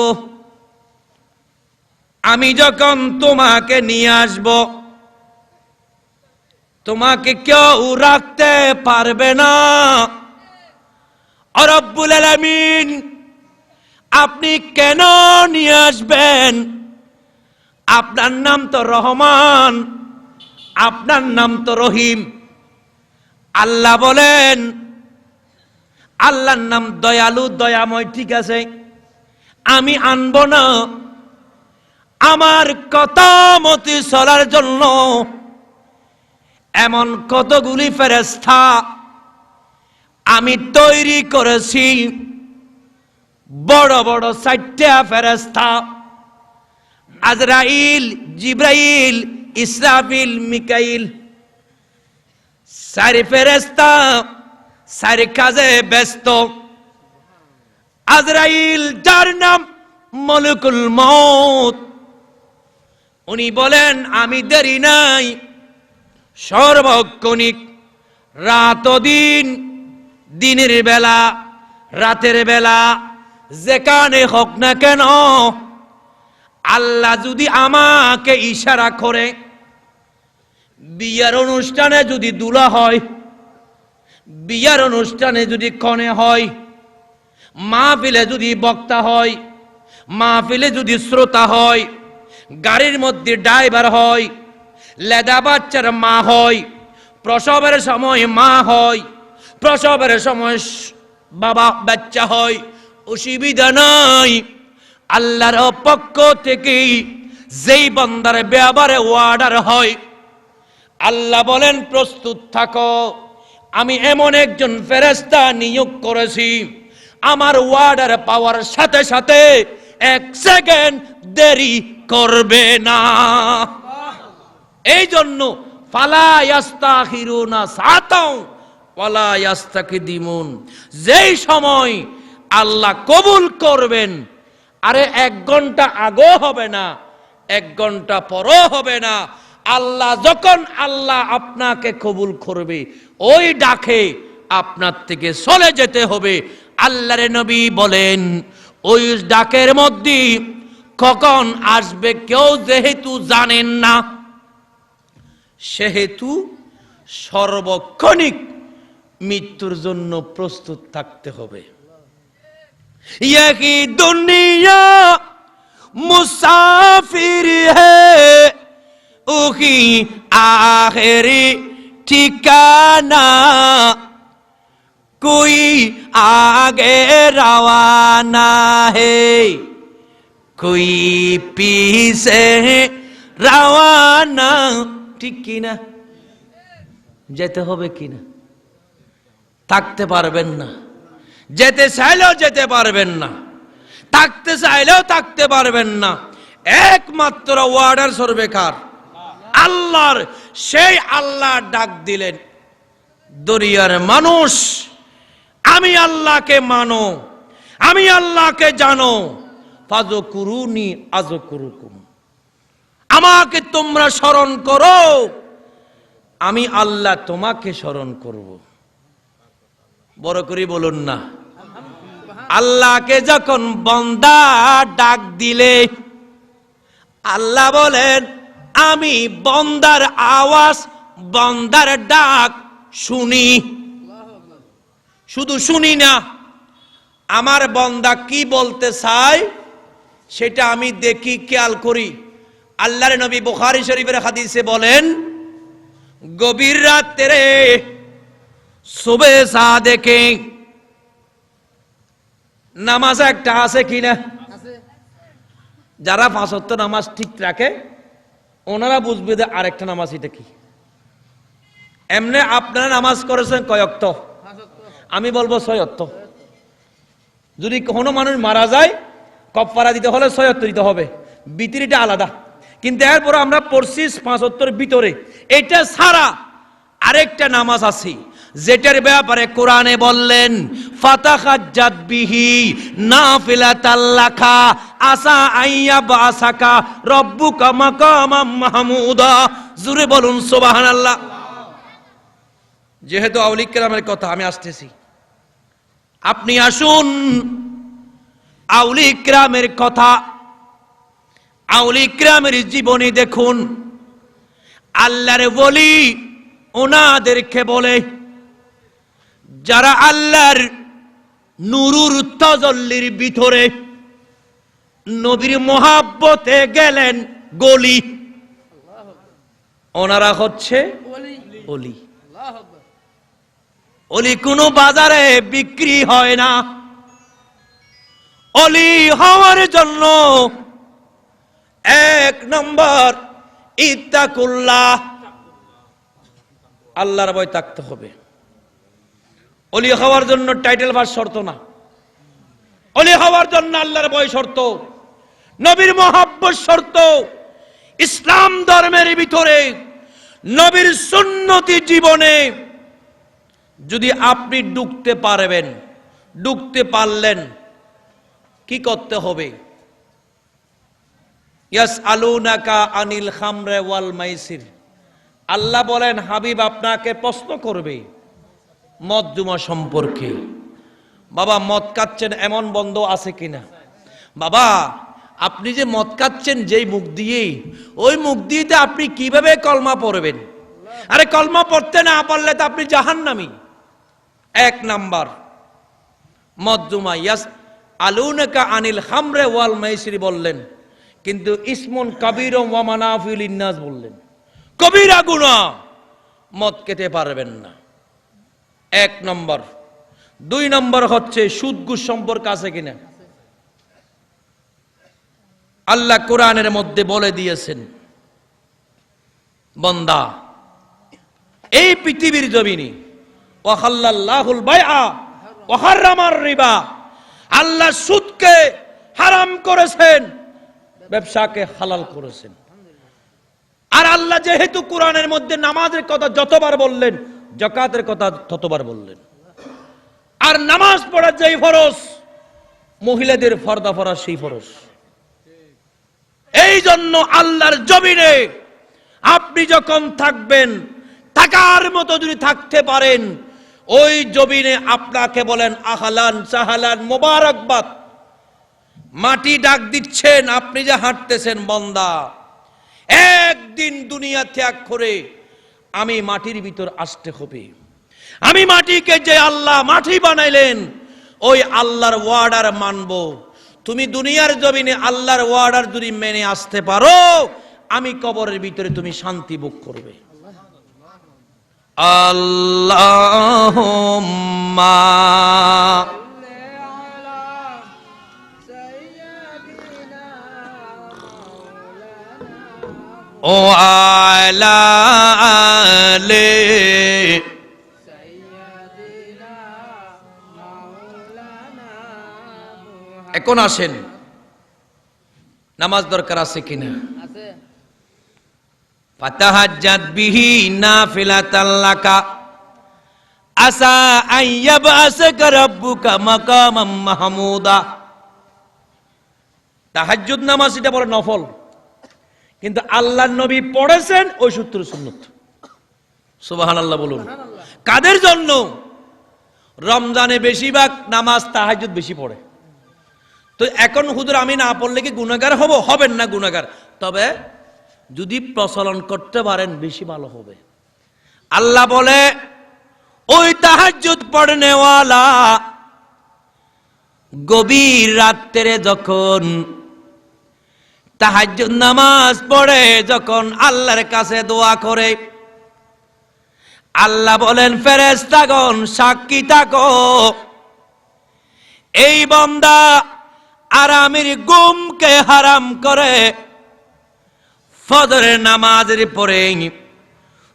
আমি যখন তোমাকে নিয়ে আসব, তোমাকে কেউ রাখতে পারবে না। রব্বুল আলামিন, আপনি কেন নিয়ে আসবেন? আপনার নাম তো রহমান, আপনার নাম তো রহিম। আল্লাহ বলেন, আল্লাহর নাম দয়ালু, দয়াময়, ঠিক আছে, আমি আনব না। আমার কথা মতে চলার জন্য এমন কতগুলি ফেরেশতা আমি তৈরি করেছি, বড় বড় 4টা ফেরেশতা, আজরাইল, জিব্রাইল, ইসরাফিল, মিকাইল। 4 ফেরেশতা 4 কাজে ব্যস্ত। আজরাইল, যার নাম মলকুল মউত, উনি বলেন আমি দেরি নাই, সর্বক্ষণিক, রাত ও দিন, দিনের বেলা, রাতের বেলা, যেখানে হোক না কেন, আল্লাহ যদি আমাকে ইশারা করে, বিয়ার অনুষ্ঠানে যদি দুলা হয়, বিয়ার অনুষ্ঠানে যদি কনে হয়, মাহফিলে যদি বক্তা হয়, মাহফিলে যদি শ্রোতা হয়, গাড়ির মধ্যে ড্রাইভার হয়, লেদা বাচ্চার মা হয়, প্রসবের সময় মা হয়, প্রসবের সময় বাবা বাচ্চা হয়, অসুবিধা নাই। আল্লাহর পক্ষ থেকে যেই বান্দার ব্যাপারে ওয়ার্ডার হয়, আল্লাহ বলেন প্রস্তুত থাকো, আমি এমন একজন ফেরেশতা নিয়োগ করেছি, আমার ওয়ার্ডার পাওয়ার সাথে সাথে 1 সেকেন্ড দেরি করবে না। এই জন্য ফালা ইয়াস্তাখিরুনা সাতাও ওয়ালা ইয়াস্তাকদিমুন, যেই সময় আল্লাহ কবুল করবেন, আরে 1 ঘন্টা আগেও হবে না, 1 ঘন্টা পরও হবে না। আল্লাহ যখন আল্লাহ আপনাকে কবুল করবে, ওই ডাকে আপনার থেকে চলে যেতে হবে। আল্লাহর নবী বলেন, ওই ডাকের মধ্যে কখন আসবে কেউ যেহেতু জানেন না, সেহেতু সর্বক্ষণিক মৃত্যুর জন্য প্রস্তুত থাকতে হবে। ইয়ে দুনিয়া মুসাফির হে, উহি আখেরি ঠিকানা, কোই আগে রওয়ানা হে, কোই পিছে রওয়ানা। ঠিক কিনা? যেতে হবে কিনা? থাকতে পারবেন না, যেতে চাইলেও যেতে পারবেন না, থাকতে চাইলেও থাকতে পারবেন না। একমাত্র ওয়ার্ডার সর্বেকার আল্লাহর। সেই আল্লাহ ডাক দিলেন, দুনিয়ার মানুষ, আমি আল্লাহকে মানো, আমি আল্লাহকে জানো, ফাযকুরুনি আযকুরুকুম, আমাকে তোমরা স্মরণ করো, আমি আল্লাহ তোমাকে স্মরণ করব। বড় করে বলুন না। আল্লাহকে যখন বান্দা ডাক দিলে, আল্লাহ বলেন, আমি বান্দার আওয়াজ, বান্দার ডাক শুনি। শুধু শুনি না, আমার বান্দা কি বলতে চায় সেটা আমি দেখি, খেয়াল করি। আল্লাহর নবী বুখারী শরীফের হাদিসে বলেন, গভীর রাতে সুবে সাদেকে নামাজ একটা আছে কিনা? যারা 5 ওয়াক্ত নামাজ ঠিক রাখে ওনারা বুঝবে যে আরেকটা নামাজ এটা কি। এমনি আপনারা নামাজ করেছেন কয় ওয়াক্ত? আমি বলবো 6 ওয়াক্ত। যদি কোনো মানুষ মারা যায় কফারা দিতে হলে 6 ওয়াক্ত দিতে হবে, বিতিরিটা আলাদা। কিন্তু এরপর আমরা পড়ছি 5 ওয়াক্তের ভিতরে। এটা ছাড়া আরেকটা নামাজ আছে যেটার ব্যাপারে কোরআনে বললেন ফাতাহাজ্জাত বিহি নাফিলাতাল লাকা আসা আইয়াবাসাকা রব্বুকা মাকামাম মাহমুদা। জোরে বলুন সুবহানাল্লাহ। যেহেতু আউলিয়া কেরামের কথা আমি আসতেছি, আপনি আসুন আউলিয়া কেরামের কথা, আউলিয়া কেরামের জীবনী দেখুন। আল্লাহর ওলি ওনাদেরকে বলে যারা আল্লাহর নুরুর তাজাল্লির ভিতরে নবীর মোহাব্বতে গেলেন গলি, ওনারা হচ্ছে ওলি। ওলি কোনো বাজারে বিক্রি হয় না। ওলি হওয়ার জন্য 1 নম্বর ইত্তাকুল্লাহ, আল্লাহর ভয় থাকতে হবে। ওলি হওয়ার জন্য টাইটেল পাস শর্ত না, ওলি হওয়ার জন্য আল্লাহর ভয় শর্ত, নবীর মহব্বত শর্ত। ইসলাম ধর্মের ভিতরে নবীর সুন্নতি জীবনে যদি আপনি ঢুকতে পারবেন, ঢুকতে পারলেন, কি করতে হবে? ইয়াসআলুনাকা আনিল খামরে ওয়াল মাইসির, আল্লাহ বলেন হাবিব আপনাকে প্রশ্ন করবে মদ জুমা সম্পর্কে। বাবা মদ খাচ্ছেন এমন বন্ধ আছে কিনা? বাবা আপনি যে মদ খাচ্ছেন যেই মুখ দিয়ে, ওই মুখ দিয়ে আপনি কিভাবে কলমা পড়বেন? আরে কলমা পড়তে না পারলে তো আপনি জাহান্নামী। 1 নাম্বার মদ জুমা। ইয়াসআলুনাকা আনিল খামরে ওয়াল মাইসির বললেন, কিন্তু ইসমুন কাবীর ওয়া মানাফিউ লিন্নাস বললেন, কবিরা গুনাহ, মদ খেতে পারবেন না। 1 নম্বর। 2 নম্বর হচ্ছে সুদ ঘুষ সম্পর্ক আছে কিনা? আল্লাহ কোরআনের মধ্যে বলে দিয়েছেন বান্দা এই পৃথিবীর জমিনে ওয়াহাল্লাল্লাহুল বাইআ ওয়া হারামার রিবা, আল্লাহ সুদকে হারাম করেছেন, ব্যবসাকে হালাল করেছেন। আর আল্লাহ যেহেতু কোরআনের মধ্যে নামাজের কথা যতবার বললেন, যাকাতের কথা ততবার বললেন। আর নামাজ পড়ার যেই ফরজ, মহিলাদের পর্দা পরা সেই ফরজ। এই জন্য আল্লাহর জমিনে আপনি যখন থাকবেন, থাকার মতো যদি থাকতে পারেন, ওই জমিনে আপনাকে বলেন আহলান সাহালান মোবারকবাদ। মাটি ডাক দিচ্ছেন, আপনি যে হাঁটতেছেন বান্দা, একদিন দুনিয়া ত্যাগ করে আমি মাটির ভিতর আসতে হবে। আমি মাটিকে যে আল্লাহ মাটি বানাইলেন, ওই আল্লাহর ওয়ার্ডার মানব। তুমি দুনিয়ার জমিনে আল্লাহর ওয়ার্ডার যদি মেনে আসতে পারো, আমি কবরের ভিতরে তুমি শান্তি ভোগ করবে। আল্লাহুম্মা ও আলা আলে এখন আসেন, নামাজ দরকার আছে কিনা? ফাতাহাজ্জাত বিহি নাফিলাতাল লাকা আসা আইয়াবাসাকা রাব্বুকা মাকামাম মাহমুদা। তাহাজ্জুদ নামাজ এটা বলে নফল, কিন্তু আল্লাহর নবী পড়েছেন ওই সূত্র সুন্নত। সুবহানাল্লাহ বলুন। কাদের জন্য? রমজানে বেশিরভাগ নামাজ তাহাজ্জুদ বেশি পড়ে। তো এখন হুজুর আমি না পড়লে কি গুনাহগার হব? হবেন না গুনাহগার, তবে যদি প্রচলন করতে পারেন বেশি ভালো হবে। আল্লাহ বলে ওই তাহাজ্জুদ পড়নেওয়ালা গভীর রাত্রে যখন তাহাজ্জুদ নামাজ পড়ে, যখন আল্লাহর কাছে দোয়া করে, আল্লাহ বলেন ফেরেশতাগণ সাক্ষী থাকো, এই বান্দা আরামের ঘুমকে হারাম করে ফজরের নামাজের পরে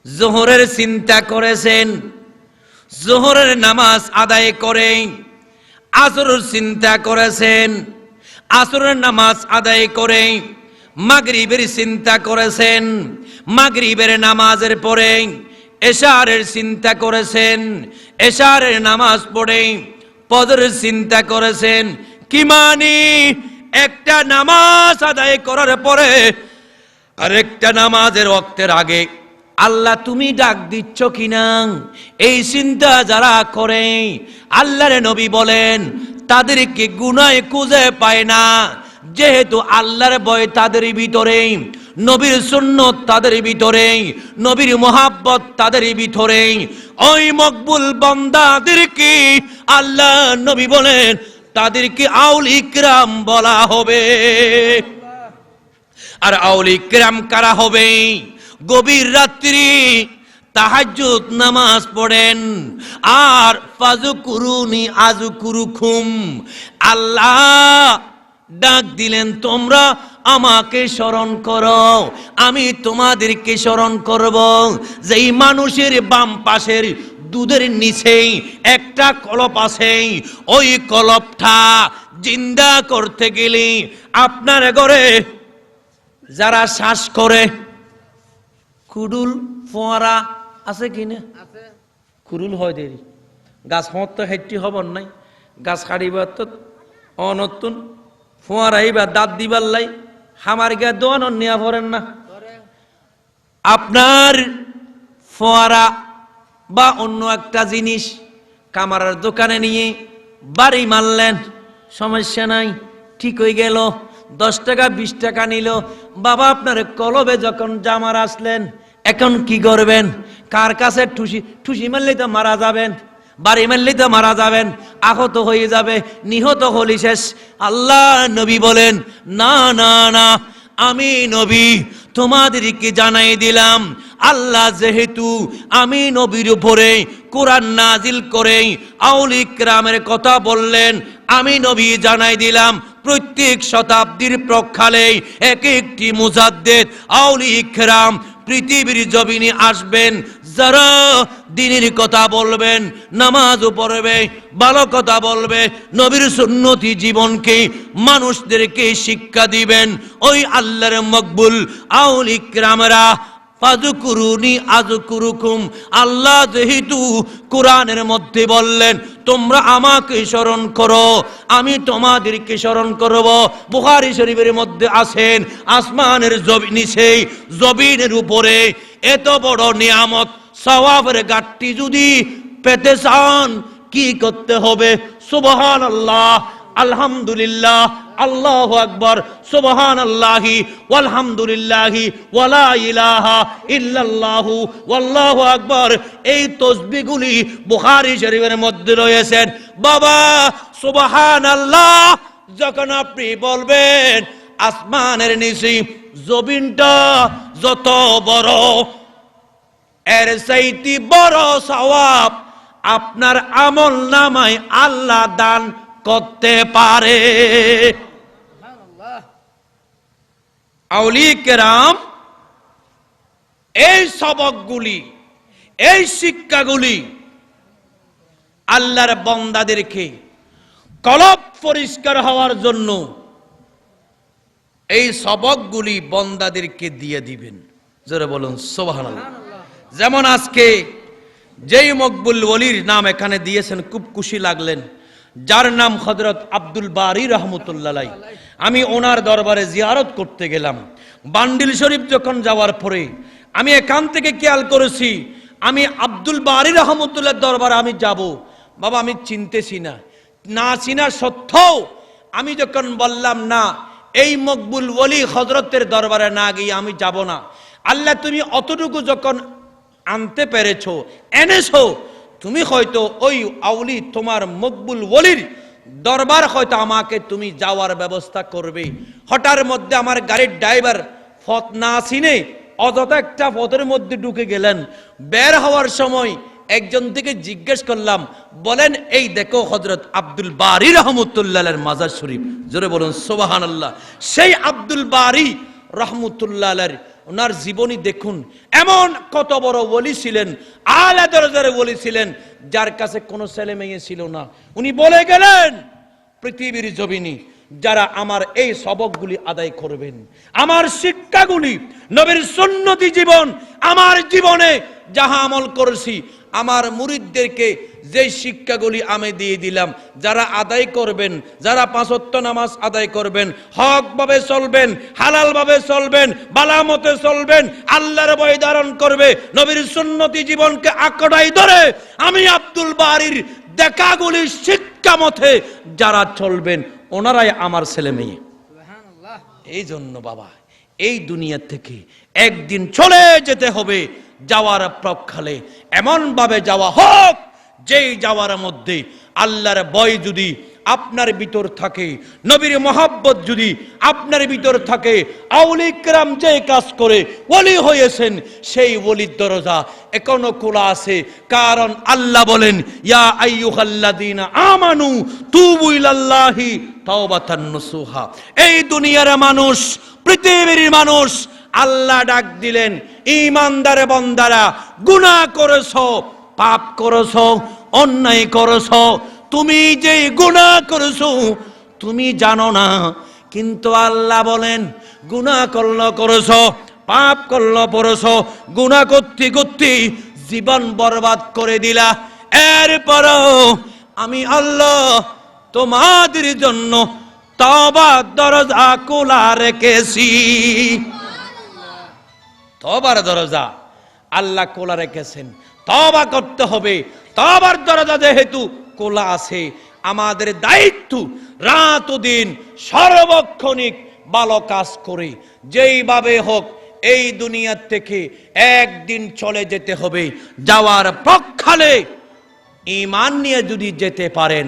যোহরের চিন্তা করেছেন, যোহরের নামাজ আদায় করে আসরের চিন্তা করেছেন, আসরের নামাজ আদায় করে মাগরিবের চিন্তা করেছেন, মাগরিবের নামাজের পরে এশারের চিন্তা করেছেন, এশারের নামাজ পড়ে ফজরের চিন্তা করেছেন। কি মানি? একটা নামাজ আদায় করার পরে আরেকটা নামাজের ওয়াক্তের আগে আল্লাহ তুমি ডাক দিচ্ছ কিনা, এই চিন্তা যারা করে আল্লাহর নবী বলেন তাদেরকে গুনাহ খুঁজে পায় না, যেহেতু আল্লাহর ভয় তাদের ভিতরে, নবীর সুন্নত তাদের ভিতরে, নবীর মোহাব্বত তাদের ভিতরে, ওই মকবুল বান্দাদেরকে আল্লাহ নবী বলেন তাদেরকে আউল ইকরাম বলা হবে। আর আউল ইকরাম কারা হবে? গভীর রাত্রি তাহাজ্জুদ নামাজ পড়েন আর ফাযকুরুনি আযকুরুকুম, আল্লাহ ডাক দিলেন তোমরা আমাকে স্মরণ করো, আমি তোমাদেরকে স্মরণ করব। যেই মানুষের বাম পাশের দুধের নিচে একটা কলপ আছে, ওই কলপটা জিন্দা করতে গেলে আপনার ঘরে যারা শ্বাস করে কুডুল ফোয়ারা আছে কিনা? কুরুল হয় দেরি গাছ হত হেঁটি হবার নাই, গাছ কাটিবার তো অনতুন ফোয়ারাইবা দাঁত দিবার লাই হামার গা দোয়ান নেওয়া পড়েন না। আপনার ফোয়ারা বা অন্য একটা জিনিস কামারের দোকানে নিয়ে বাড়ি মারলেন, সমস্যা নাই, ঠিক হয়ে গেল। 10 টাকা 20 টাকা নিল। বাবা আপনার কলবে যখন জামার আসলেন, এখন কি করবেন? কার কাছে ঠুসি মারলেই তো মারা যাবেন, বাড়ি মারলেই তো মারা যাবেন, আহত হয়ে যাবে, নিহত হলি শেষ। আল্লাহ নবী বলেন না না না, আমি নবী তোমাদেরকে জানাই দিলাম, আল্লাহ যেহেতু আমি নবীর উপরে কোরআন নাজিল করে আউল ইকরামের কথা বললেন, আমি নবী জানাই দিলাম প্রত্যেক শতাব্দীর প্রক্ষালে এক একটি মুজাদ্দেদ আউল ইকরাম পৃথিবীর জমিনে আসবেন, যারা দ্বীনের কথা বলবেন, নামাজ পড়বে, ভালো কথা বলবে, নবীর সুন্নতি জীবনকে মানুষদেরকে শিক্ষা দিবেন। ওই আল্লাহর মকবুল আউল ইকরামরা ফাযকুরুনি আযকুরুকুম, আল্লাহ যেহেতু কোরআনের মধ্যে বললেন তোমরা আমাকে স্মরণ করো, আমি তোমাদেরকে স্মরণ করব। বুখারী শরীফের মধ্যে আছেন আসমানের নিচে জমিনের উপরে এত বড় নিয়ামত সওয়াবের গাঁটটি যদি পেতে চান কি করতে হবে? সুবহানাল্লাহ, আলহামদুলিল্লাহ, আল্লাহু আকবার, সুবহানাল্লাহি ওয়ালহামদুলিল্লাহি ওয়ালা ইলাহা ইল্লাল্লাহু ওয়াল্লাহু আকবার, এই তাসবিহগুলি বুখারী শরীফের মধ্যে রয়েছেন। বাবা সুবহানাল্লাহ যখন আপনি বলবেন, আসমানের নিচে জমিনটা যত বড়, এর চাইতে বড় সওয়াব আপনার আমল নামায় আল্লাহ দান করতে পারে। আউলিয়া কেরাম এই সবকগুলি, এই শিক্ষাগুলি আল্লাহর বান্দাদেরকে কলব পরিষ্কার হওয়ার জন্য এই সবকগুলি বান্দাদেরকে দিয়ে দিবেন। জোরে বলুন সুবহানাল্লাহ। যেমন আজকে যেই মকবুল ওলির নাম এখানে দিয়েছেন, খুব খুশি লাগলেন, যার নাম হযরত আব্দুল বারী রহমতুল্লাহ আলাইহি। আমি ওনার দরবারে জিয়ারত করতে গেলাম। বান্ডিল শরীফ যখন যাওয়ার পরে আমি এখান থেকে খেয়াল করেছি আমি আব্দুল বারী রহমতুল্লাহর দরবারে আমি যাব। বাবা আমি চিনতেছি না, না চিনা সত্ত্বেও আমি যখন বললাম না এই মকবুল ওলি হযরতের দরবারে না গিয়ে আমি যাব না, আল্লাহ তুমি অতটুকু যখন আনতে পেরেছো, এনেছো, তুমি হয়তো ওই আউলি তোমার মকবুল ওলির দরবার হয়তো আমাকে তুমি যাওয়ার ব্যবস্থা করবে। হঠাৎ মধ্যে আমার গাড়ির ড্রাইভার পথ না চিনে অযথা একটা পথের মধ্যে ঢুকে গেলেন। বের হওয়ার সময় একজন থেকে জিজ্ঞেস করলাম, বলেন এই দেখো হযরত আব্দুল বারী রহমতুল্লাহর মাজার শরীফ। জোরে বলুন সুবহানাল্লাহ। সেই আব্দুল বারী রহমতুল্লাহর ওনার জীবনী দেখুন, এমন কত বড় ওলি ছিলেন, আলা দরজার ওলি ছিলেন, যার কাছে কোনো ছেলে মেয়ে ছিল না। উনি বলে গেলেন পৃথিবীর জমিনে যারা আমার এই সবকগুলি আদায় করবেন, আমার শিক্ষাগুলি, নবীর সুন্নতি জীবন, আমার জীবনে যাহা আমল করেছি, আমার মুরিদদেরকে যে শিক্ষাগুলি আমি দিয়ে দিলাম, যারা আদায় করবেন, যারা 5 ওয়াক্ত নামাজ আদায় করবেন, হক ভাবে চলবেন, হালাল ভাবে চলবেন, বালামতে চলবেন, আল্লাহর ভয় ধারণ করবে, নবীর সুন্নতি জীবনকে আঁকড়াই ধরে আমি আব্দুল বারীর দেখাগুলি শিক্ষা মতে যারা চলবেন, ওনারাই আমার ছেলে মেয়ে। এই জন্য বাবা, এই দুনিয়া থেকে একদিন চলে যেতে হবে। যাওয়ার প্রক্ষালে এমন ভাবে যাওয়া হোক, যেই যাওয়ার মধ্যে আল্লাহর ভয় যদি আপনার ভিতর থাকে, নবীর মহব্বত যদি আপনার ভিতর থাকে, আউলি কিরাম যে কাজ করে ওলি হয়েছেন, সেই ওলির দরজা এখনো খোলা আছে। কারণ আল্লাহ বলেন, ইয়া আইয়ুহাল্লাযীনা আমানু তুবু ইলাল্লাহি তাওবাতান নসুহা। এই দুনিয়ার মানুষ, পৃথিবীর মানুষ, আল্লাহ ডাক দিলেন, ঈমানদার বান্দারা, গুনাহ করেছো, পাপ করেছো, অন্যায় করেছো, তুমি যে গুনাহ করেছো তুমি জানো না, কিন্তু আল্লাহ বলেন গুনাহ করেছো, পাপ করেছো, গুনাহ করতে করতে জীবন বরবাদ করে দিলা, এরপরও আমি আল্লাহ তোমাদের জন্য তওবার দরজা খোলা রেখেছি। তওবার দরজা আল্লাহ খোলা রেখেছেন, তওবা করতে হবে। তওবার দরজা যেহেতু খোলা আছে, আমাদের দায়িত্ব রাত ও দিন সর্বক্ষণিক ভালো কাজ করে যেইভাবে হোক এই দুনিয়া থেকে একদিন চলে যেতে হবে। যাওয়ার পক্ষালে ঈমান নিয়ে যদি যেতে পারেন,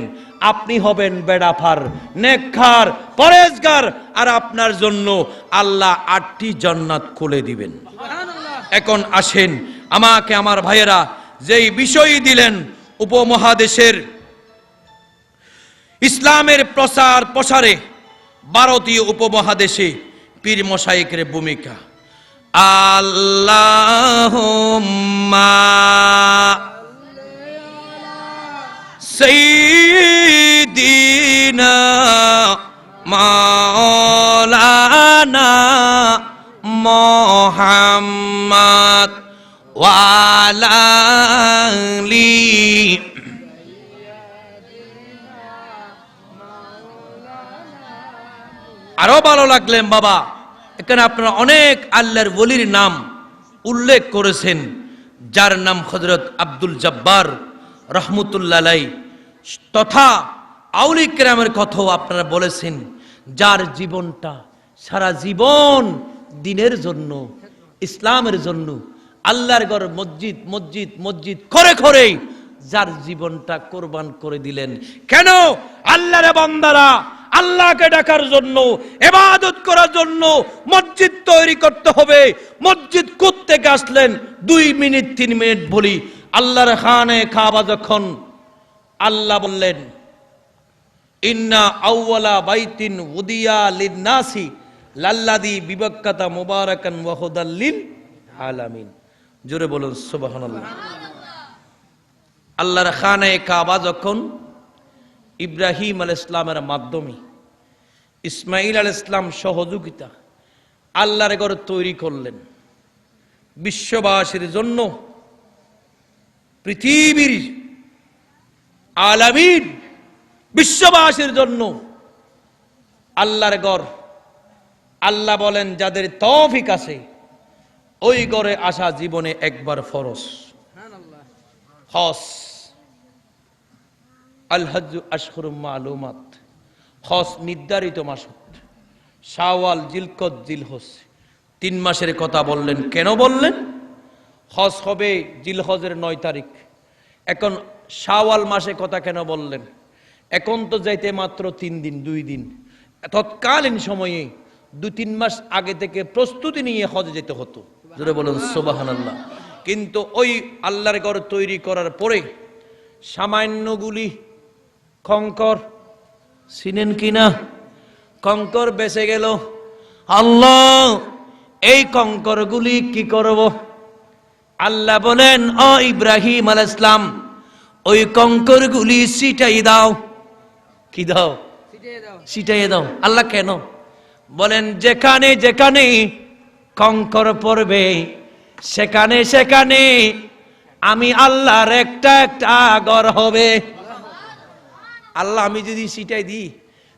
আপনি হবেন বেড়াফার, নেককার, পরেজগার, আর আপনার জন্য আল্লাহ 8টি জান্নাত খুলে দিবেন। এখন আসেন, আমাকে আমার ভাইয়েরা যেই বিষয় দিলেন, উপমহাদেশের ইসলামের প্রচার প্রসারে ভারতীয় উপমহাদেশে পীর মশায়েকের ভূমিকা। আল্লাহুম্মা সাইয়্যিদিনা মাওলানা মুহাম্মদ ওয়া আলা আলি। আরো ভালো লাগলেন বাবা, এখানে আপনারা অনেক আল্লাহর ওলির নাম উল্লেখ করেছেন, যার নাম হযরত আব্দুল জব্বার রহমতুল্লাহ আলাইহি, তথা আউলি কেরামের কথাও আপনারা বলেছেন, যার জীবনটা সারা জীবন দিনের জন্য, ইসলামের জন্য, আল্লাহর ঘর মসজিদ মসজিদ মসজিদ করে করে যার জীবনটা কোরবান করে দিলেন। কেন? আল্লাহর বান্দারা আল্লাহকে ডাকার জন্য, ইবাদত করার জন্য মসজিদ তৈরি করতে হবে। মসজিদ কোত্থেকে আসলেন? 2 মিনিট 3 মিনিট বলি। আল্লাহর খানে কাবা যখন আল্লাহ বললেন, ইন্না আউওয়ালা বাইতিন উদিয়া লিন-নাসি লাল্লাযী বিবাক্কাতা মুবারাকান ওয়া হুদাল লিল আলামিন। জোরে বলুন সুবহানাল্লাহ। আল্লাহর খানে কাবা যখন ইব্রাহিম আলাইহিস সালামের মাধ্যমে, ইসমাঈল আলাইহিস সালাম সহযোগিতা আল্লাহর ঘর তৈরি করলেন বিশ্ববাসীর জন্য, পৃথিবীর আলামিন বিশ্ববাসীর জন্য আল্লাহর ঘর। আল্লাহ বলেন, যাদের তৌফিক আছে ওই ঘরে আসা জীবনে একবার ফরজ। হজ, আল হজ্জু আশহুরুম মালুমাত, হজ নির্ধারিত মাস, শাওয়াল, জিলকদ, জিলহজ, 3 মাসের কথা বললেন। কেন বললেন? হজ হবে জিলহজের 9 তারিখ। এখন শাওয়াল মাসে কথা কেন বললেন? এখন তো যাইতে মাত্র 3 দিন 2 দিন, তৎকালীন সময়ে 2-3 মাস আগে থেকে প্রস্তুতি নিয়ে হজে যেতে হতো। জোরে বলুন সুবহানাল্লাহ। কিন্তু ওই আল্লাহর ঘর তৈরি করার পরে সামান্যগুলি কঙ্কর, চিনেন কিনা? কঙ্কর বেঁচে গেল। আল্লাহ এই কঙ্করগুলি কি করব? আল্লাহ বলেন, ও ইব্রাহিম আলাইহিস সালাম, ওই কঙ্করগুলি ছিটাই দাও। কি দাও? ছিটাই দাও। আল্লাহ কেন বলেন? যেখানে যেখানে কঙ্কর পড়বে সেখানে সেখানে আমি আল্লাহর একটা একটা ঘর হবে। আল্লাহ আমি যদি ছিটাই দিই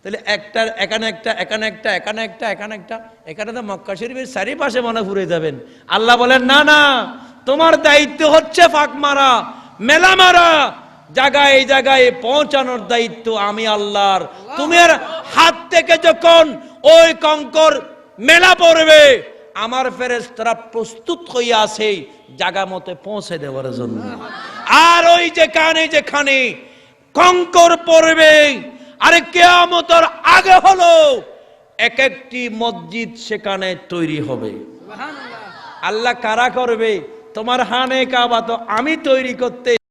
তাহলে একটা এখানে একটা এখানে একটা এখানে একটা এখানে একটা, এখানে তো মক্কা শরীফের চারিপাশে মনে ঘুরে যাবেন। আল্লাহ বলেন, না না, তোমার দায়িত্ব হচ্ছে ফাঁক মারা, মেলা মারা, জায়গায় জায়গায় পৌঁছানোর দায়িত্ব আমি আল্লাহর। তোমার হাত থেকে যখন ওই কঙ্কর মেলা পড়বে, আমার ফেরেশতারা প্রস্তুত হয়ে আছে জায়গা মতে পৌঁছে দেওয়ার জন্য। আর ওই যেখানে যেখানে কঙ্কর পড়বে, আরে কিয়ামতের আগে হলো এক একটি মসজিদ সেখানে তৈরি হবে। আল্লাহ কারা করবে? তোমার হানে কাবা তো আমি তৈরি করতে